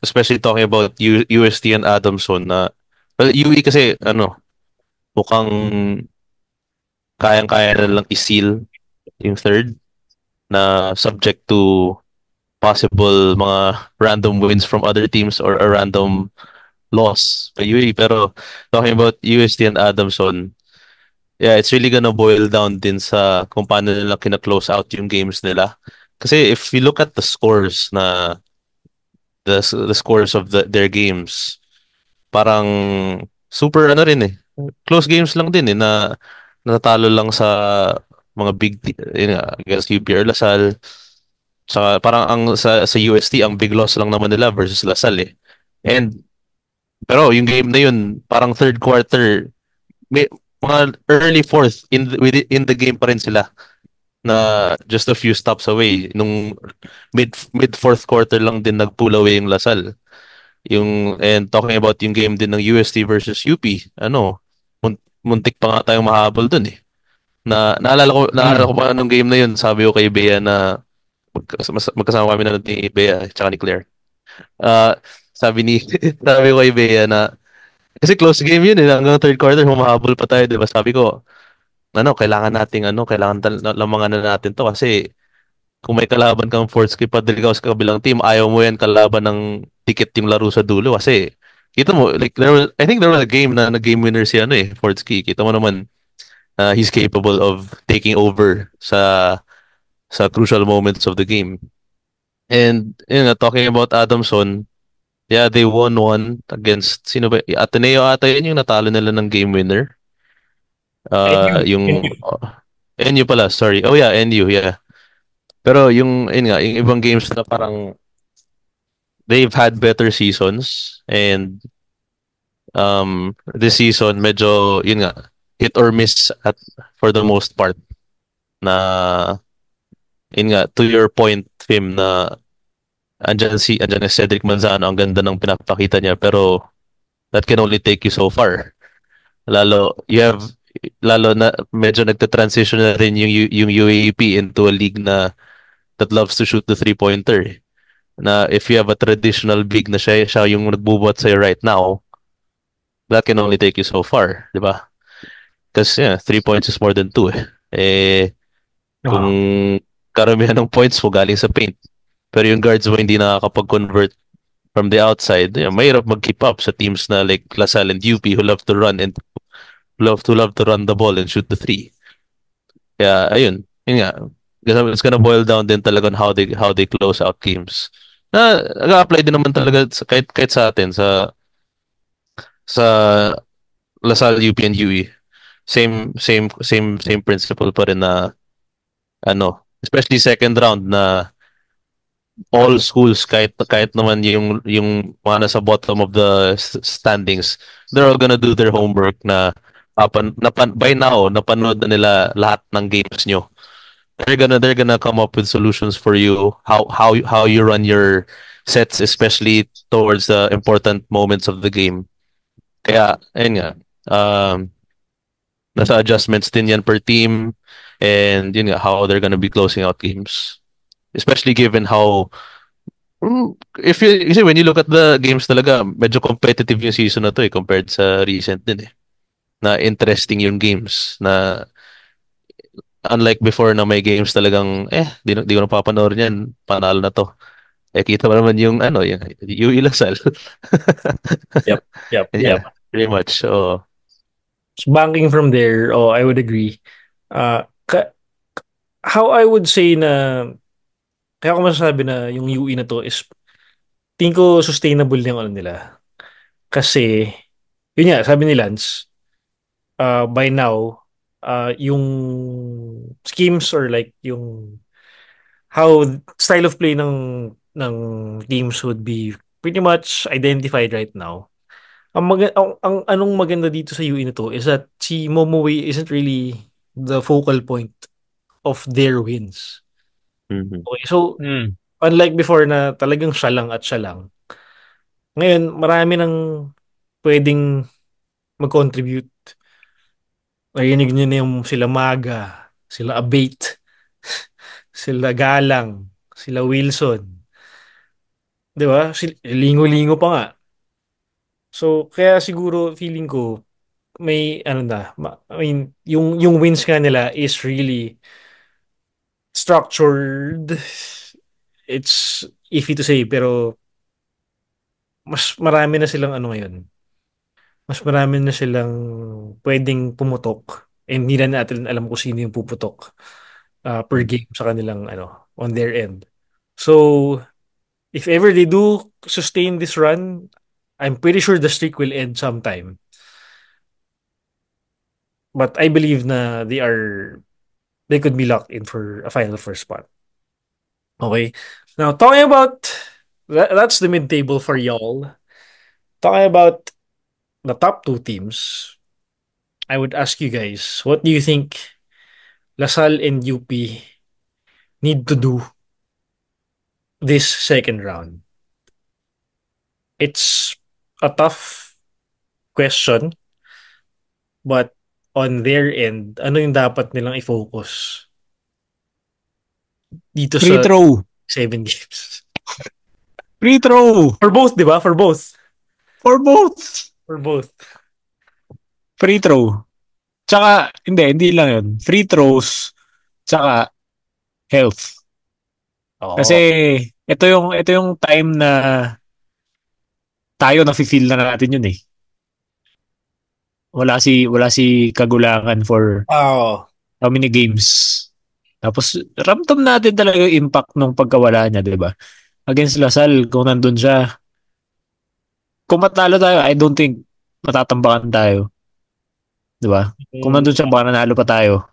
especially talking about UST and Adamson na well, UE kasi mukhang kayang-kaya na lang i-seal yung third na subject to possible mga random wins from other teams or a random loss by UE. Pero talking about UST and Adamson, yeah, it's really gonna boil down din sa kung paano nila kina-close out yung games nila. Kasi if you look at the scores na the scores of their games, parang super rin eh. Close games lang din eh na natatalo lang sa mga yun nga, against UP or Lasal. Saka parang sa UST ang big loss lang naman nila versus Lasal eh. And pero yung game na yun, parang third quarter, may mga early fourth in the game pa rin sila na just a few stops away. Nung mid fourth quarter lang din nag-pull away yung Lasal. And talking about yung game din ng UST versus UP, muntik pa nga tayong mahabol dun eh. Naalala ko pa nung game na yun, sabi ko kay Bea na magkasama kami na ni Bea tsaka ni Claire. Sabi ni sabi ko kay Bea na kasi close game yun eh, hanggang third quarter humahabol pa tayo, 'di ba? Sabi ko, kailangan lamangan na natin 'to kasi kung may kalaban kang fourth skip Padrigaw sa kabilang team, ayaw mo yan kalaban ng ticket yung laro sa dulo kasi kita mo like I think there was a game na game winner si fourth ski. Kita mo naman he's capable of taking over sa crucial moments of the game. And talking about Adamson, yeah, they won one against sino ba? Ateneo ata yun yung natalo nila ng game winner. Yung NU. NU pala, sorry. Oh yeah, NU, yeah. Pero yung ibang games na parang they've had better seasons and this season medyo yun nga hit or miss for the most part na yun nga to your point Fim na andyan si Cedric Manzano, ang ganda ng pinapakita niya pero that can only take you so far. Lalo na medyo nagta-transition na rin yung UAAP into a league that loves to shoot the three-pointer. Na if you have a traditional big na siya yung nagbubuhat sa'yo right now, that can only take you so far, di ba? Kasi 3 points is more than 2 eh. Kung karamihan ng points mo galing sa paint, pero yung guards mo hindi nakakapag-convert from the outside, mahirap mag-keep up sa teams na like LaSalle and UP who love to run and love to run the ball and shoot the three. Kaya ayun, yun nga. It's gonna boil down din talaga on how they close out games. Na nag-apply din naman talaga kahit sa atin sa Lasal, UP, and UE. Same principle pa rin na especially second round na all schools kahit naman yung mga nasa bottom of the standings, they're all gonna do their homework na by now napanood na nila lahat ng games nyo. They're gonna come up with solutions for you, how you run your sets, especially towards the important moments of the game. Kaya ayun nga, um nasa adjustments din yan per team, and yun nga how they're gonna be closing out games, especially given how if you see, when you look at the games talaga, medyo competitive yung season na to compared sa recent din na interesting yung games na unlike before na may games talagang di ko na papanoorin yan, panalo na to. Kita mo naman yung UE Lasal. Yep, yep, Yeah, yep. pretty much. So, So banking from there, I would agree. How I would say na, kaya ako masasabi na yung UE na to is, tingin ko sustainable yung nila. Kasi, yun nga, sabi ni Lance, by now, yung schemes or like yung how style of play ng teams would be pretty much identified right now. Ang anong maganda dito sa UE na to is that si Momoway isn't really the focal point of their wins. mhm. Okay, so Mm. unlike before na talagang siya lang at siya lang, ngayon marami nang pwedeng mag-contribute. Narinig niyo na yung sila Maga, sila Abate, sila Galang, sila Wilson. 'Di ba? Lingo-lingo pa nga. So, kaya siguro feeling ko may I mean, yung wins nga nila is really structured. It's iffy to say, pero mas marami na silang ngayon. Mas marami na silang pwedeng pumutok. And hindi na natin alam kung sino yung puputok per game sa kanilang on their end. So, if ever they do sustain this run, I'm pretty sure the streak will end sometime. But I believe na they could be locked in for a final first spot. Okay. Now, talking about that's the mid-table for y'all. Talking about the top two teams, I would ask you guys, what do you think LaSalle and UP need to do this second round? It's a tough question, but on their end, ano yung dapat nilang i-focus dito Free sa throw. 7 games? Free throw. For both, di ba? For both. For both. For both. Free throw. Tsaka, hindi lang yun. Free throws, tsaka health. Kasi, Oo. ito yung time na tayo nafe-feel na natin yun eh. Wala si Kagulangan for Oo. how many games. Tapos, ramdam natin talaga yung impact nung pagkawala niya, di ba? Against Lasal, kung nandun siya, kung matalo tayo, I don't think matatambakan tayo. Di ba? Kung nandun siya, baka nanalo pa tayo.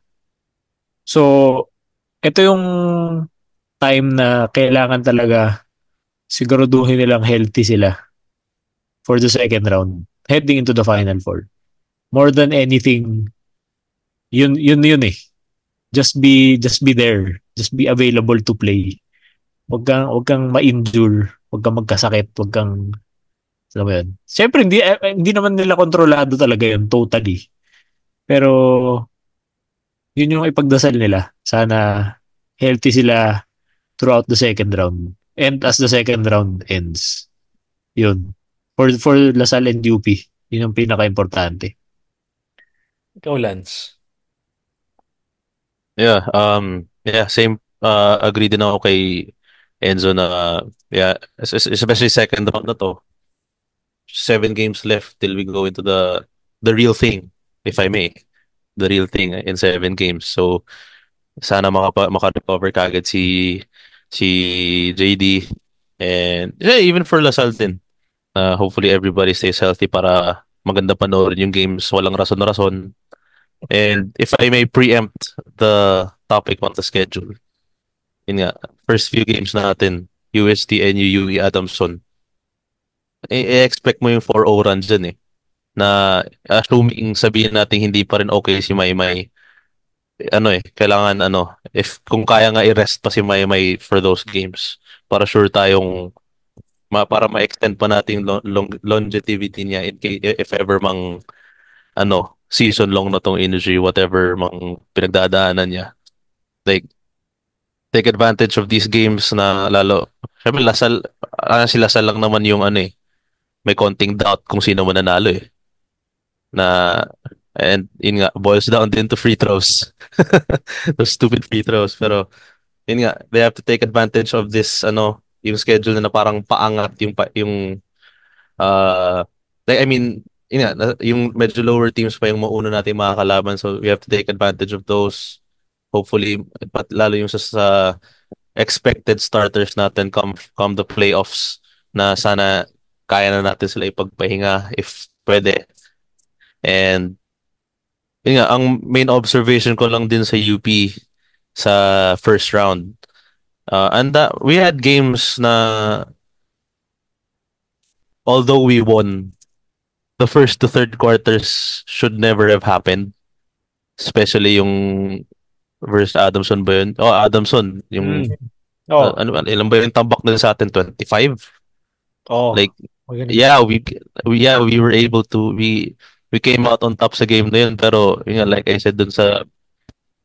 So, ito yung time na kailangan talaga siguraduhin nilang healthy sila for the second round, heading into the Final Four. More than anything, yun eh. Just be there. Just be available to play. Wag kang ma-injure, wag kang magkasakit, wag kang alam mo yun. Siyempre, hindi naman nila kontrolado talaga yun totally. Pero, yun yung ipagdasal nila. Sana healthy sila throughout the second round. And as the second round ends, yun. For Lasal and UP, yun yung pinaka-importante. Ikaw, Lance. Yeah, same. Agree din ako kay Enzo na, yeah, especially second round na to. 7 games left till we go into the real thing, if I may. The real thing in 7 games. So, sana maka-recover kagad si JD, and yeah, even for Lasal din. Hopefully everybody stays healthy para maganda panoorin yung games, walang rason-rason. And if I may preempt the topic on the schedule, yun nga, first few games natin, UST and UE Adamson, i-expect mo yung 4-0 run dyan eh. Na assuming sabihin natin hindi pa rin okay si Maymay, ano eh, kailangan ano, if kung kaya nga i-rest pa si Maymay for those games, para sure tayong para ma-extend pa natin longevity niya if ever mang ano, season long na tong injury, whatever mang pinagdadaanan niya. Like, take advantage of these games na lalo, syempre Lasal, si Lasal lang naman yung ano eh, may konting doubt kung sino mananalo eh. Na, and yun nga, boils down din to free throws. Those stupid free throws. Pero, yun nga, they have to take advantage of this, ano, yung schedule na parang paangat yung like, I mean, yun nga, yung medyo lower teams pa yung mauna natin makakalaban. So, we have to take advantage of those. Hopefully, lalo yung sa expected starters natin come the playoffs na sana kaya na natin sila ipagpahinga if pwede. And yun nga, ang main observation ko lang din sa UP sa first round. And we had games na although we won, the first to third quarters should never have happened. Especially yung versus Adamson ba yun? Oh, Adamson. Yung, Oh, ilan ba yung tambak nila sa atin? 25? oh. Like, Magaling. yeah, we were able to, we came out on top sa game na yun. Pero, yun nga, like I said dun sa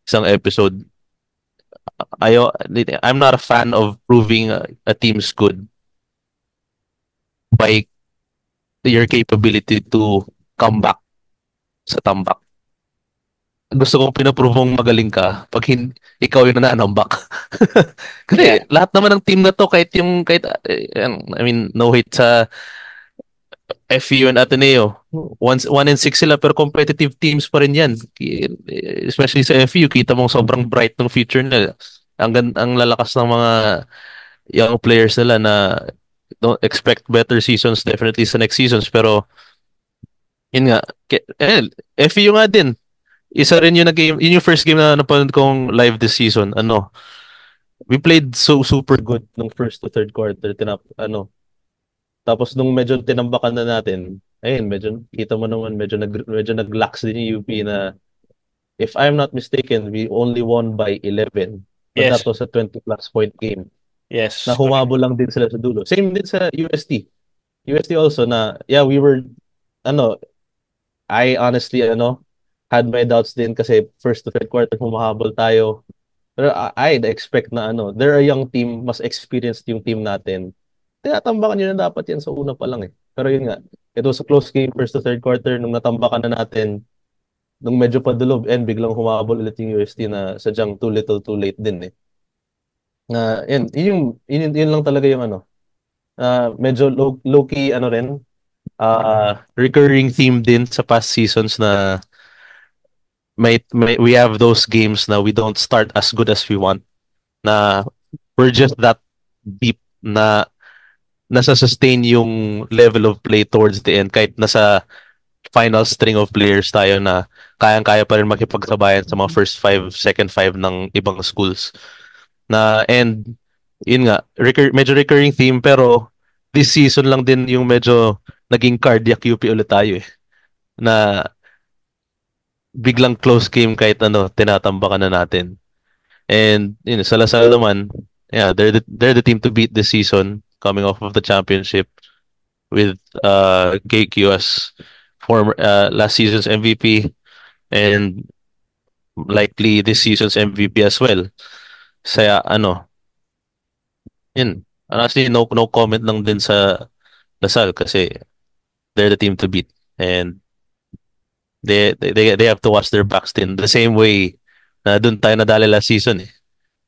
isang episode, I'm not a fan of proving a team's good by your capability to come back sa tambak. Gusto kong pinaprove mong magaling ka pag ikaw yung nananambak. Kasi lahat naman ng team na to kahit I mean no hate sa FU and Ateneo. 1-6 sila pero competitive teams pa rin yan. Especially sa FU, kita mong sobrang bright ng future nila. Ang lalakas ng mga young players nila na don't expect better seasons definitely sa next seasons pero yun nga FU nga din isa rin yung nag-game, yun yung first game na napanood kong live this season. Ano, we played so super good nung first to third quarter. Tapos nung medyo tinambakan na natin, ayun, medyo, kita mo naman, medyo nag-lax din yung UP na, if I'm not mistaken, we only won by 11. But Yes. that was a 20 plus point game. Yes. Na humabol lang din sila sa dulo. Same din sa UST. UST also na, yeah, we were, I honestly, had my doubts din kasi first to third quarter humahabol tayo. Pero I'd expect na they're a young team, mas experienced yung team natin. Tinatambakan nyo na dapat yan sa una pa lang eh. Pero yun nga, it was a close game first to third quarter nung natambakan na natin, nung medyo padulob and biglang humabol ulit yung UST na sadyang too little too late din eh. Yun lang talaga yung medyo low key rin, recurring theme din sa past seasons na we have those games na we don't start as good as we want. Na we're just that deep na nasa-sustain yung level of play towards the end kahit nasa final string of players tayo na kayang-kaya pa rin makipagsabayan sa mga first five, second five ng ibang schools. And yun nga, medyo recurring theme pero this season lang din yung medyo naging cardiac UP ulit tayo eh. Na biglang close game kahit tinatambakan na natin. And sa Lasal naman, yeah, they're the team to beat this season coming off of the championship with KQ as former last season's MVP and likely this season's MVP as well. Saya yun. Honestly, no comment lang din sa Lasal kasi they're the team to beat and they have to watch their backs din the same way na dun tayo nadali last season eh.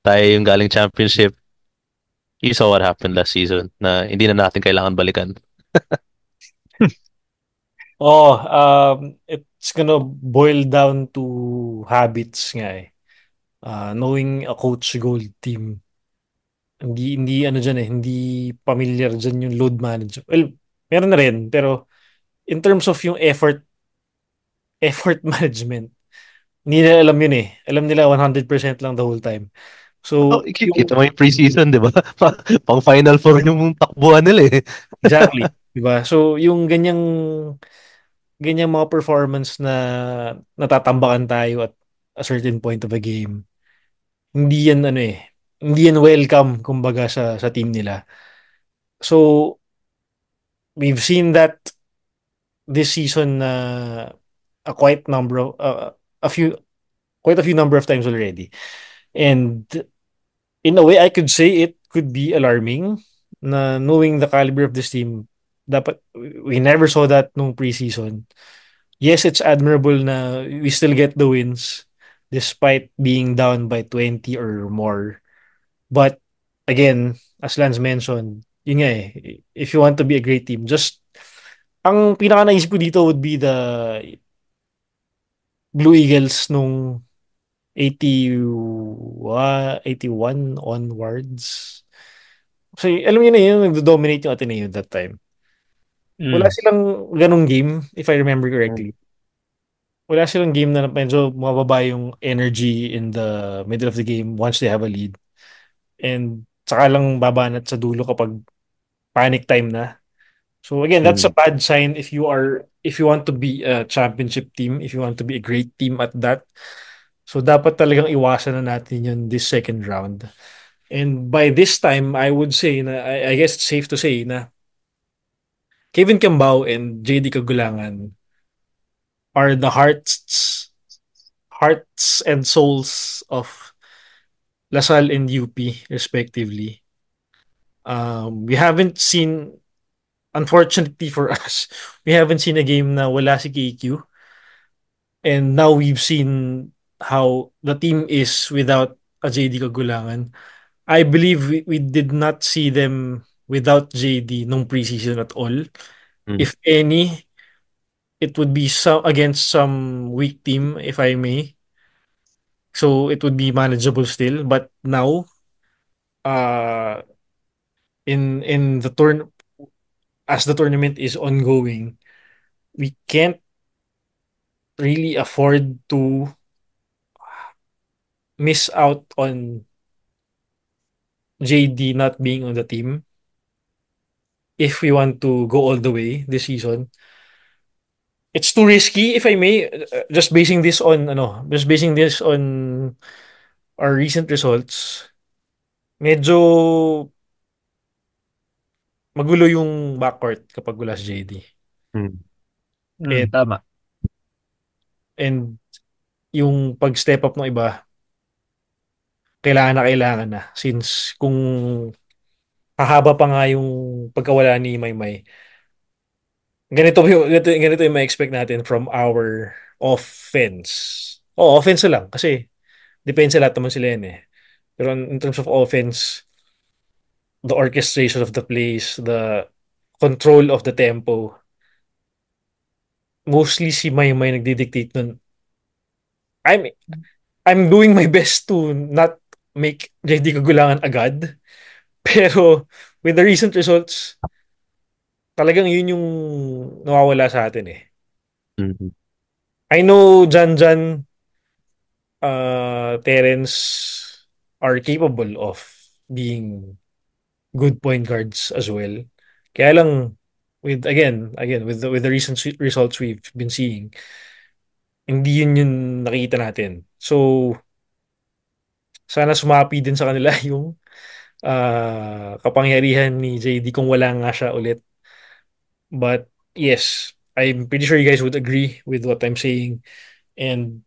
Tayo yung galing championship. You saw what happened last season na hindi na natin kailangan balikan. Oh, it's gonna boil down to habits nga eh. Knowing a coach gold team, hindi ano dyan eh, hindi familiar dyan yung load management. Well, meron na rin, pero in terms of yung effort management, hindi nila alam yun eh. Alam nila 100% lang the whole time. Oh, So, kita yung mo yung preseason, di ba? Pang Final Four yung takbuhan nila eh. exactly, 'di ba? So, yung ganyang mga performance na natatambakan tayo at a certain point of a game, hindi yan ano eh, hindi yan welcome kumbaga sa team nila. So, we've seen that this season na a quite number of a few quite a few number of times already. And in a way, I could say it could be alarming na knowing the caliber of this team. Dapat we never saw that nung preseason. Yes, it's admirable na we still get the wins despite being down by 20 or more. But again, as Lance mentioned, yun nga eh, if you want to be a great team, just ang pinaka naisip ko dito would be the Blue Eagles nung 81 onwards. Kasi alam niyo na yun, nagdo-dominate yung Ateneo that time. Wala Mm. silang ganong game, if I remember Mm. correctly. Wala silang game na medyo mababa yung energy in the middle of the game once they have a lead. And saka lang babanat sa dulo kapag panic time na. So again, that's a Mm. bad sign if you want to be a championship team, if you want to be a great team at that. So dapat talagang iwasan na natin yun this second round. And by this time, I would say na I guess it's safe to say na Kevin Kembao and JD Kagulangan are the hearts and souls of Lasal and UP respectively. We haven't seen, unfortunately for us, we haven't seen a game na wala si KQ, and now we've seen how the team is without a JD Kagulangan. I believe we did not see them without JD nung preseason at all. Mm. If any, it would be some against some weak team, if I may. So it would be manageable still. But now, uh, in the turn as the tournament is ongoing, we can't really afford to miss out on JD not being on the team if we want to go all the way this season. It's too risky, if I may, just basing this on our recent results. Medyo magulo yung backcourt kapag wala si JD. Mm. And, Tama. and yung pag-step up ng iba, kailangan na. Since kung hahaba pa nga yung pagkawala ni Maymay, ganito yung ma-expect natin from our offense. Oh, offense lang. Kasi depende lahat naman sila yan eh. Pero in terms of offense, the orchestration of the plays, the control of the tempo, mostly si Maymay nagdidictate nun. I'm I'm doing my best to not make JD kagulangan agad. Pero with the recent results, talagang yun yung nawawala sa atin eh. Mm. I know Jan Terence are capable of being good point guards as well. Kaya lang with the recent results we've been seeing, hindi yun yung nakita natin. So sana sumapi din sa kanila yung kapangyarihan ni JD kung wala nga siya ulit. But yes, I'm pretty sure you guys would agree with what I'm saying. And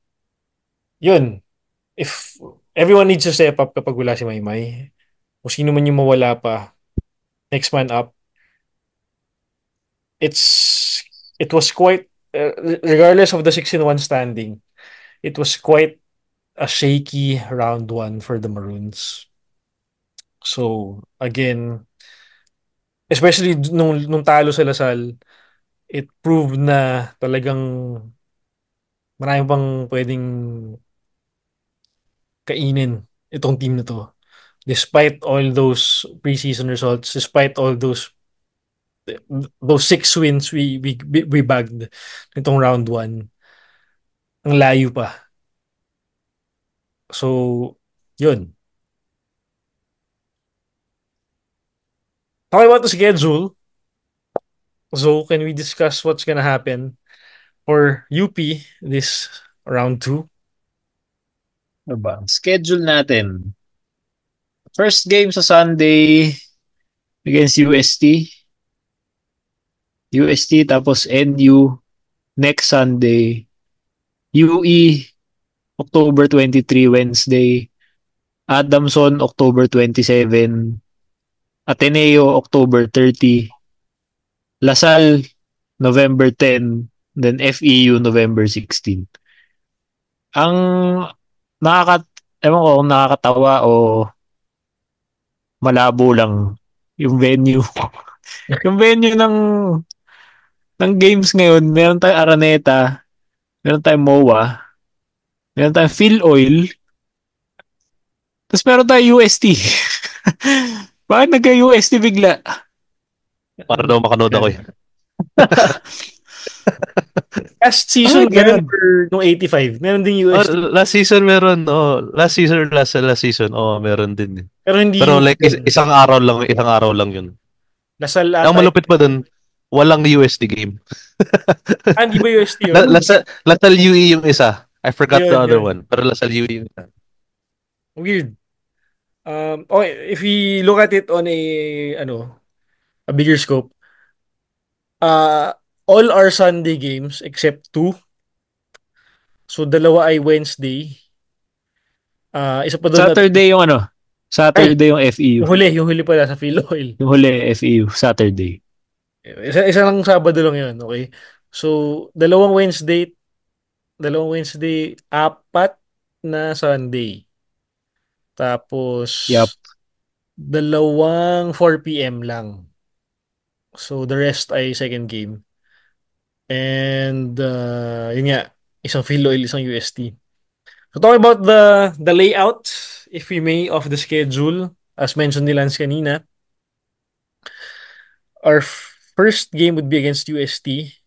yun, if everyone needs to step up kapag wala si Maymay, kung sino man yung mawala pa, next man up, it was quite, regardless of the 6-1 standing, it was quite a shaky round one for the Maroons. So, again, especially nung talo sa Lasal, it proved na talagang marami pang pwedeng kainin itong team na to. Despite all those preseason results, despite all those those 6 wins we bagged nitong round 1, ang layo pa. So, yun. Talking about the schedule, so can we discuss what's gonna happen for UP this round 2? Ano ba? Schedule natin. First game sa Sunday against UST. UST tapos NU next Sunday. UE October 23 Wednesday. Adamson October 27. Ateneo October 30. Lasal November 10. Then FEU November 16. Ang nakaka ewan ko kung nakakatawa o malabo lang yung venue. Yung venue ng games ngayon, meron tayong Araneta, meron tayong MOA, meron tayong Phil Oil, tapos meron tayong UST. Bakit nagka-UST bigla? Para daw makanood ako eh. Last season, Bakit ganun ganun? for nung 85. Meron din Oh, UST. last season meron. Oh, last season. Oh, meron din. Pero hindi Pero UP like ganun. isang araw lang 'yun. Lasal Ang ata. malupit pa dun, walang USD game. Hindi ba UST yun? Lasal UE yung isa. I forgot the Yun, other yun. one. Pero Lasal UE yung isa. Weird. Okay, if we look at it on a bigger scope, uh, all our Sunday games except 2. So, dalawa ay Wednesday. Isa pa doon at, Saturday yung ano? ay, Saturday yung FEU. yung huli pala sa Phil Oil. Yung huli FEU, Saturday. Isa lang Sabado lang yun, okay? So, dalawang Wednesday, apat na Sunday. Tapos, Yup. dalawang 4 p.m. lang. So, the rest ay second game. And, yun nga, isang Phil Oil, isang UST. So, talking about the layout, if we may, of the schedule, as mentioned ni Lance kanina, our first game would be against UST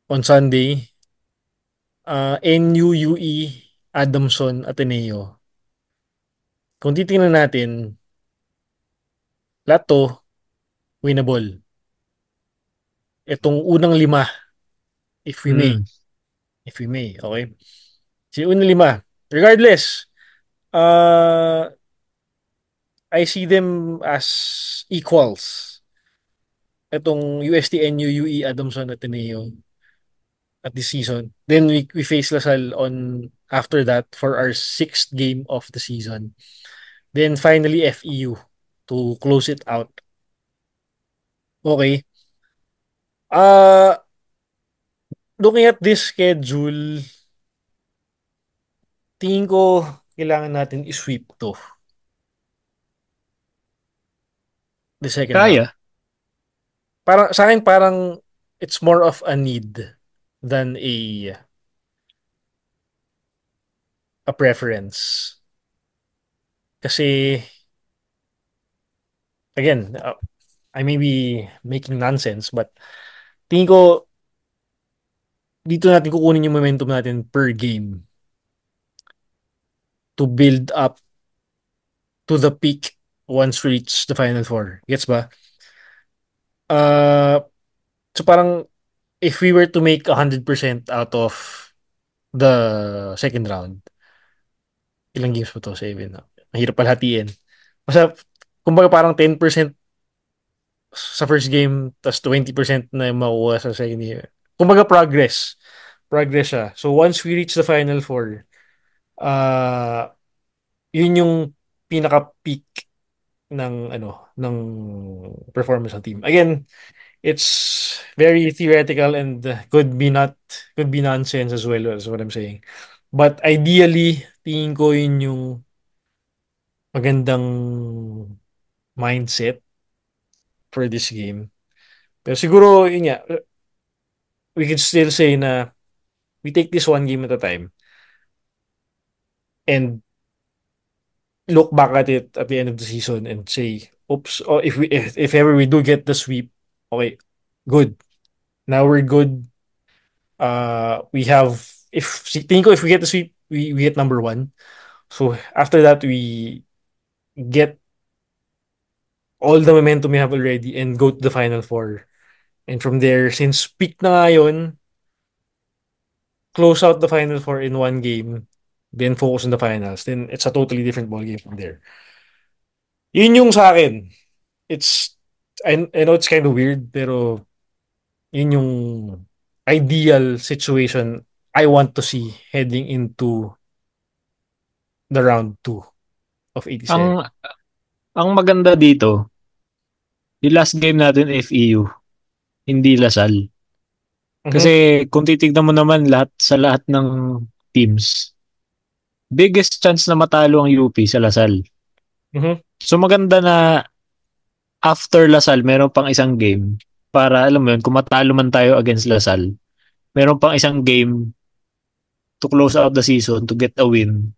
on Sunday. NUUE, Adamson, Ateneo. Kung titingnan natin, lahat to, winnable. Itong unang 5, if we may. Mm. If we may, okay? Si unang 5. Regardless, uh, I see them as equals. Itong UST, NUUE, Adamson, Ateneo at this season. Then we face Lasal on after that for our 6th game of the season. Then finally FEU to close it out. Okay. Looking at this schedule, tingin ko kailangan natin i-sweep to. The second round. Kaya. Parang sa akin parang it's more of a need than a preference. Kasi again, I may be making nonsense but tingin ko dito natin kukunin yung momentum natin per game to build up to the peak once we reach the Final Four. Gets ba? Uh, so parang if we were to make 100% out of the second round, ilang games pa to? 7. Mahirap palhatiin. Basta, kumbaga parang 10% sa first game, tas 20% na makuha sa second game. Kumbaga progress. Progress siya. So once we reach the Final Four, uh, yun yung pinaka-peak ng performance ng team. Again, it's very theoretical and could be nonsense as well as what I'm saying. But ideally, tingin ko yun yung magandang mindset for this game. Pero siguro, yun nga, we could still say na we take this one game at a time and look back at it at the end of the season and say, oops, or if ever we do get the sweep, okay, good. Now we're good. We have if tingin ko if we get the sweep, we get number one. So after that, we get all the momentum we have already and go to the final four. And from there, since peak na nga yun, close out the final four in one game, then focus on the finals. Then it's a totally different ball game from there. Yun yung sa akin. It's I know it's kind of weird, pero yun yung ideal situation I want to see heading into the round 2 of 87. Ang maganda dito, yung last game natin FEU, hindi Lasal. Mhm. Kasi kung titignan mo naman lahat ng teams, biggest chance na matalo ang UP sa Lasal. Mhm. So maganda na after Lasal, meron pang isang game para alam mo yun, kung matalo man tayo against Lasal, meron pang isang game to close out the season to get a win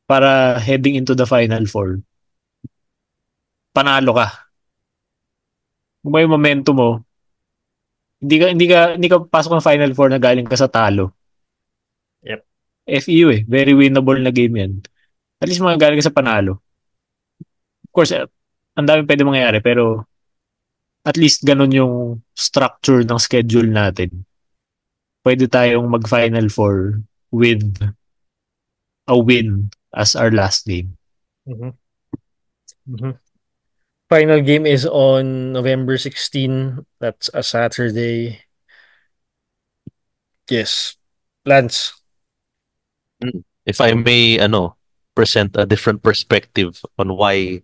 para heading into the final four. Panalo ka. Kung may momentum mo, hindi ka pasok ng final four na galing ka sa talo. Yep. FEU very winnable na game yan. At least mga galing ka sa panalo. Of course, ang dami pwede mangyari pero at least ganun yung structure ng schedule natin. Pwede tayong mag-final four with a win as our last game. Mhm. Mhm. Final game is on November 16. That's a Saturday. Yes. Lance. If I may, present a different perspective on why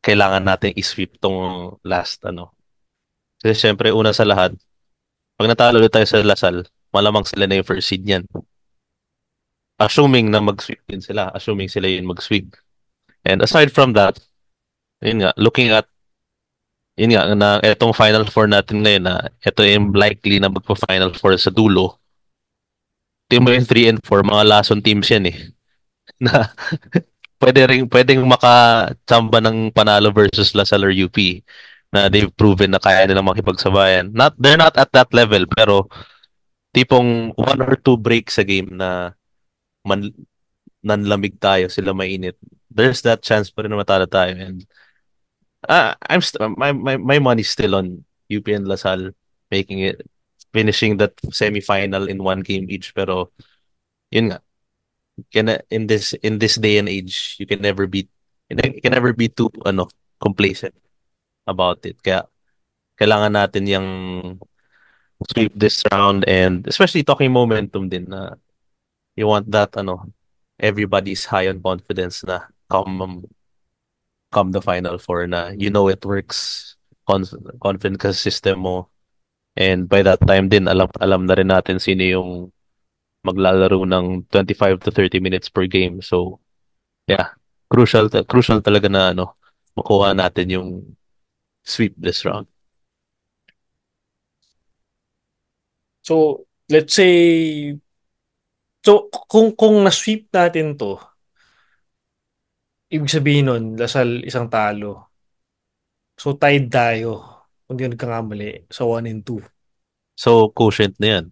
kailangan natin i-sweep tong last, Kasi syempre, una sa lahat, pag natalo ulit tayo sa Lasal, malamang sila na yung first seed niyan. Assuming na mag-sweep din sila. Assuming sila yung mag-sweep. And aside from that, yun nga, na etong Final Four natin ngayon na ito yung likely na magpa-Final Four sa dulo. Team mo yung 3 and 4, mga lason teams yan eh. Na pwedeng makachamba ng panalo versus Lasal or UP na they've proven na kaya nilang makipagsabayan. They're not at that level, pero tipong one or two breaks sa game na man, nanlamig tayo, sila mainit. There's that chance pa rin na matalo tayo. And my money's still on UP and Lasal finishing that semi-final in one game each. Pero yun nga, in this day and age, you can never be too complacent about it. Kaya kailangan natin yung sweep this round, and especially talking momentum din na you want that everybody's high on confidence na come the final four na it works, confident ka sa system mo, and by that time din alam na rin natin sino yung maglalaro ng 25 to 30 minutes per game. So yeah, crucial talaga na makuha natin yung sweep this round. So, let's say kung na-sweep natin to, ibig sabihin nun, Lasal isang talo. So, tied tayo. Kung di nagkakamali sa 1 and 2. So quotient na yan.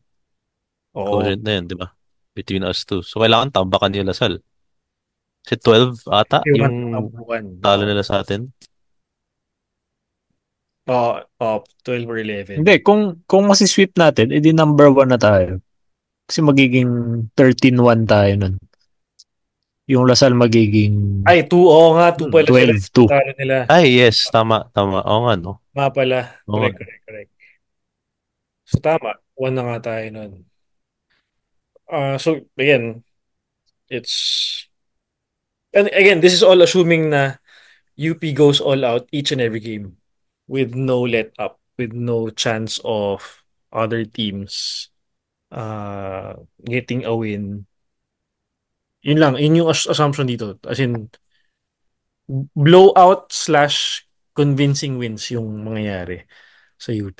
Oo. Quotient na yan, di ba? Between us two. So kailangan tambakan yung Lasal. Kasi 12 ata Iwan yung tambukan. talo nila sa atin. Oo, 12 or 11. Hindi, kung masisweep natin, edi number 1 na tayo. Kasi magiging 13-1 tayo nun. Yung Lasal magiging Ay, 2. Oo nga, 2 pala sila. 12-2. Talo nila. Ay, yes. Tama. Oo nga, no? Nga pala. Oo nga. Correct. So, tama. 1 na nga tayo nun. So, again, it's... And again, this is all assuming na UP goes all out each and every game with no let up, with no chance of other teams getting a win. Yun lang, yun yung assumption dito. As in, blowout slash convincing wins yung mangyayari sa UP.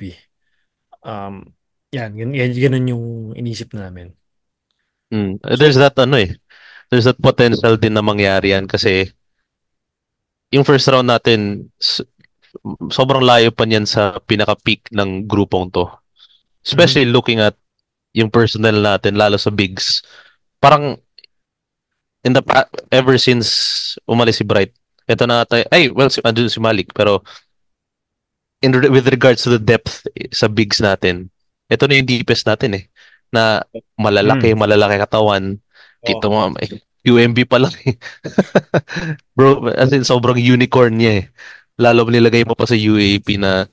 Um, ganun yung inisip namin. So, There's that There's that potential din na mangyari yan kasi yung first round natin, sobrang layo pa niyan sa pinaka-peak ng grupong to. Mhm. Especially looking at yung personnel natin, lalo sa bigs. Parang ever since umalis si Bright, ito na tayo, well, andun si Malik, pero with regards to the depth sa bigs natin, ito na yung deepest natin eh. Na malalaki, Mm. malalaki katawan. Oo. Kita mo, UMB pa lang eh. Bro, as in, sobrang unicorn niya eh. Lalo nilagay mo pa sa UAAP na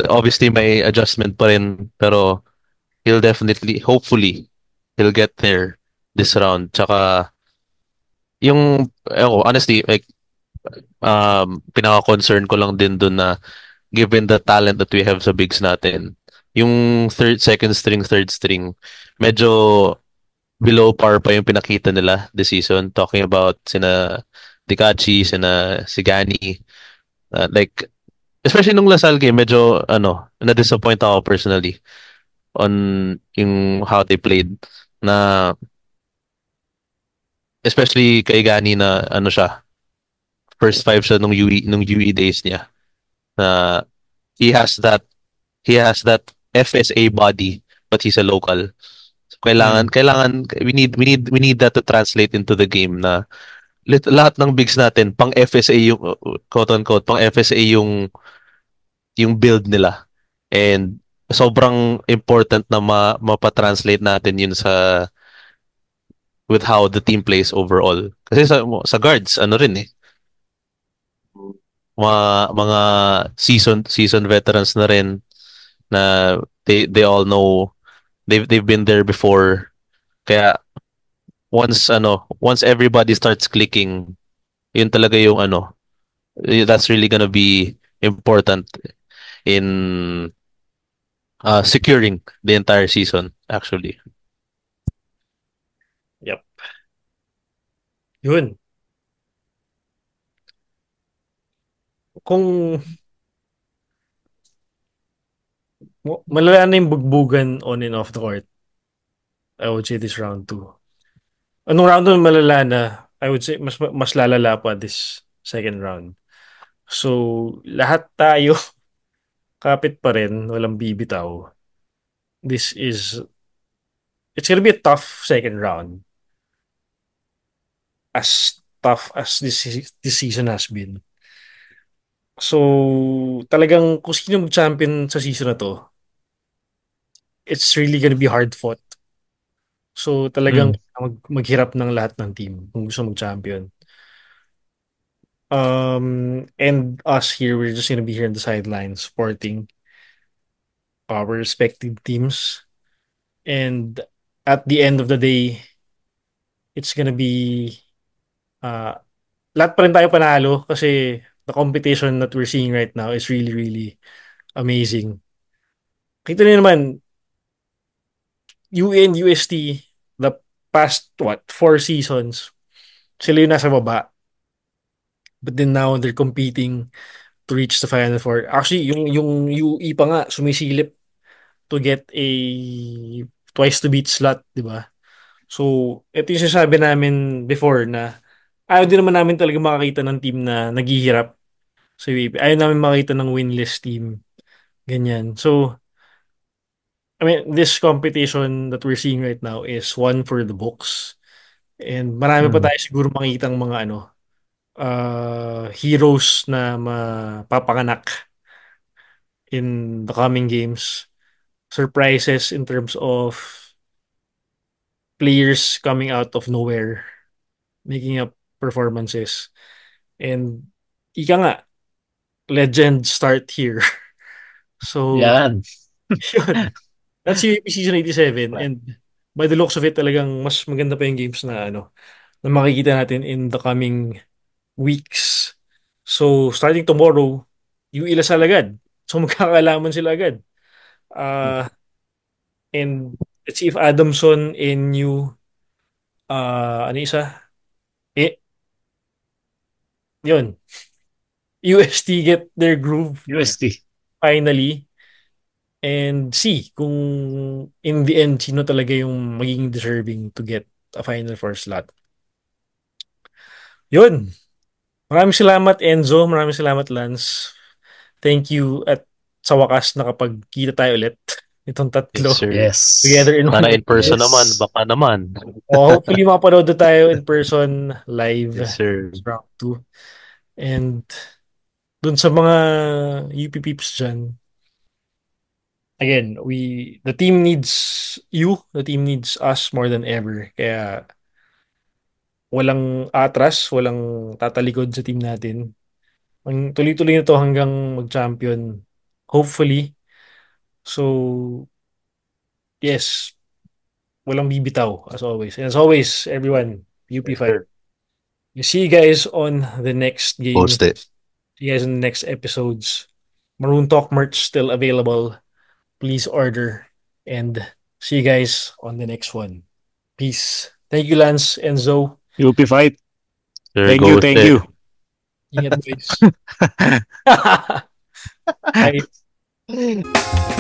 obviously may adjustment pa rin, pero he'll definitely, hopefully, he'll get there this round. Tsaka, honestly, like, pinaka-concern ko lang din dun na given the talent that we have sa bigs natin, yung second string, third string, medyo below par pa yung pinakita nila this season. Talking about sina Dikachi, sina Sigani. Like, especially nung Lasal game, medyo, na-disappoint ako personally on yung how they played. Na, especially kay Gani na, siya, first five siya nung UE days niya. Na, he has that he has that FSA body, but he's a local. So, Mm. we need that to translate into the game na lahat ng bigs natin pang FSA yung quote unquote pang FSA yung build nila. And sobrang important na mapa-translate natin yun sa with how the team plays overall. Kasi sa guards, ano rin eh, mga season veterans na rin na they all know they've been there before. Kaya once everybody starts clicking, yun talaga yung that's really gonna be important in securing the entire season actually. Yep. Yun. Kung malala na yung bugbugan on and off the court, I would say this round 2. Anong round doon malala na? I would say mas lalala pa this second round. So, lahat tayo kapit pa rin, walang bibitaw. This is it's gonna be a tough second round. As tough as this season has been. So, talagang kung sino mag-champion sa season na to, it's really gonna be hard fought. So, talagang Mm. maghirap ng lahat ng team kung gusto mag-champion. And us here, we're just gonna be here on the sidelines supporting our respective teams. And at the end of the day, it's gonna be uh, lahat pa rin tayo panalo kasi the competition that we're seeing right now is really, really amazing. Kita niyo naman, UN, UST, the past, 4 seasons, sila yung nasa baba. But then now, they're competing to reach the Final Four. Actually, yung UE pa nga, sumisilip to get a twice to beat slot, di ba? So, ito yung sinasabi namin before na ayaw din naman namin talaga makakita ng team na naghihirap sa UAP. Ayaw namin makita ng winless team. Ganyan. So, I mean, this competition that we're seeing right now is one for the books. And marami pa Mm. tayo siguro makitang mga heroes na mapapanganak in the coming games. Surprises in terms of players coming out of nowhere, making up performances. And ika nga, legend start here. So, Yan. yun. That's UAP Season 87. And by the looks of it, talagang mas maganda pa yung games na makikita natin in the coming weeks. So, starting tomorrow, yung Ilasal agad. So, magkakaalaman sila agad. Uh, and let's see if Adamson and you, ano isa? Eh, yun. UST get their groove UST. finally. And see kung in the end, sino talaga yung magiging deserving to get a Final Four slot. Yun. Maraming salamat, Enzo. Maraming salamat, Lance. Thank you at sa wakas nakapagkita tayo ulit. Itong Yes, tatlo sir. Yes. together in one Sana in person episode. naman, Yes. baka naman. Hopefully makapanood na tayo in person live Yes, sir. sa round 2. And dun sa mga UP peeps dyan, again, the team needs you, the team needs us more than ever. Kaya walang atras, walang tatalikod sa team natin. Ang tuloy-tuloy na to hanggang mag-champion. Hopefully. So, yes, walang bibitaw as always. And as always, everyone, UP Yes, fight. sir. You see you guys on the next game. Post it. See you guys in the next episodes. Maroon Talk merch still available. Please order. And see you guys on the next one. Peace. Thank you, Lance and Zoe. UP fight. Sir, Thank go you, with thank it. you. Ingat, guys. Bye.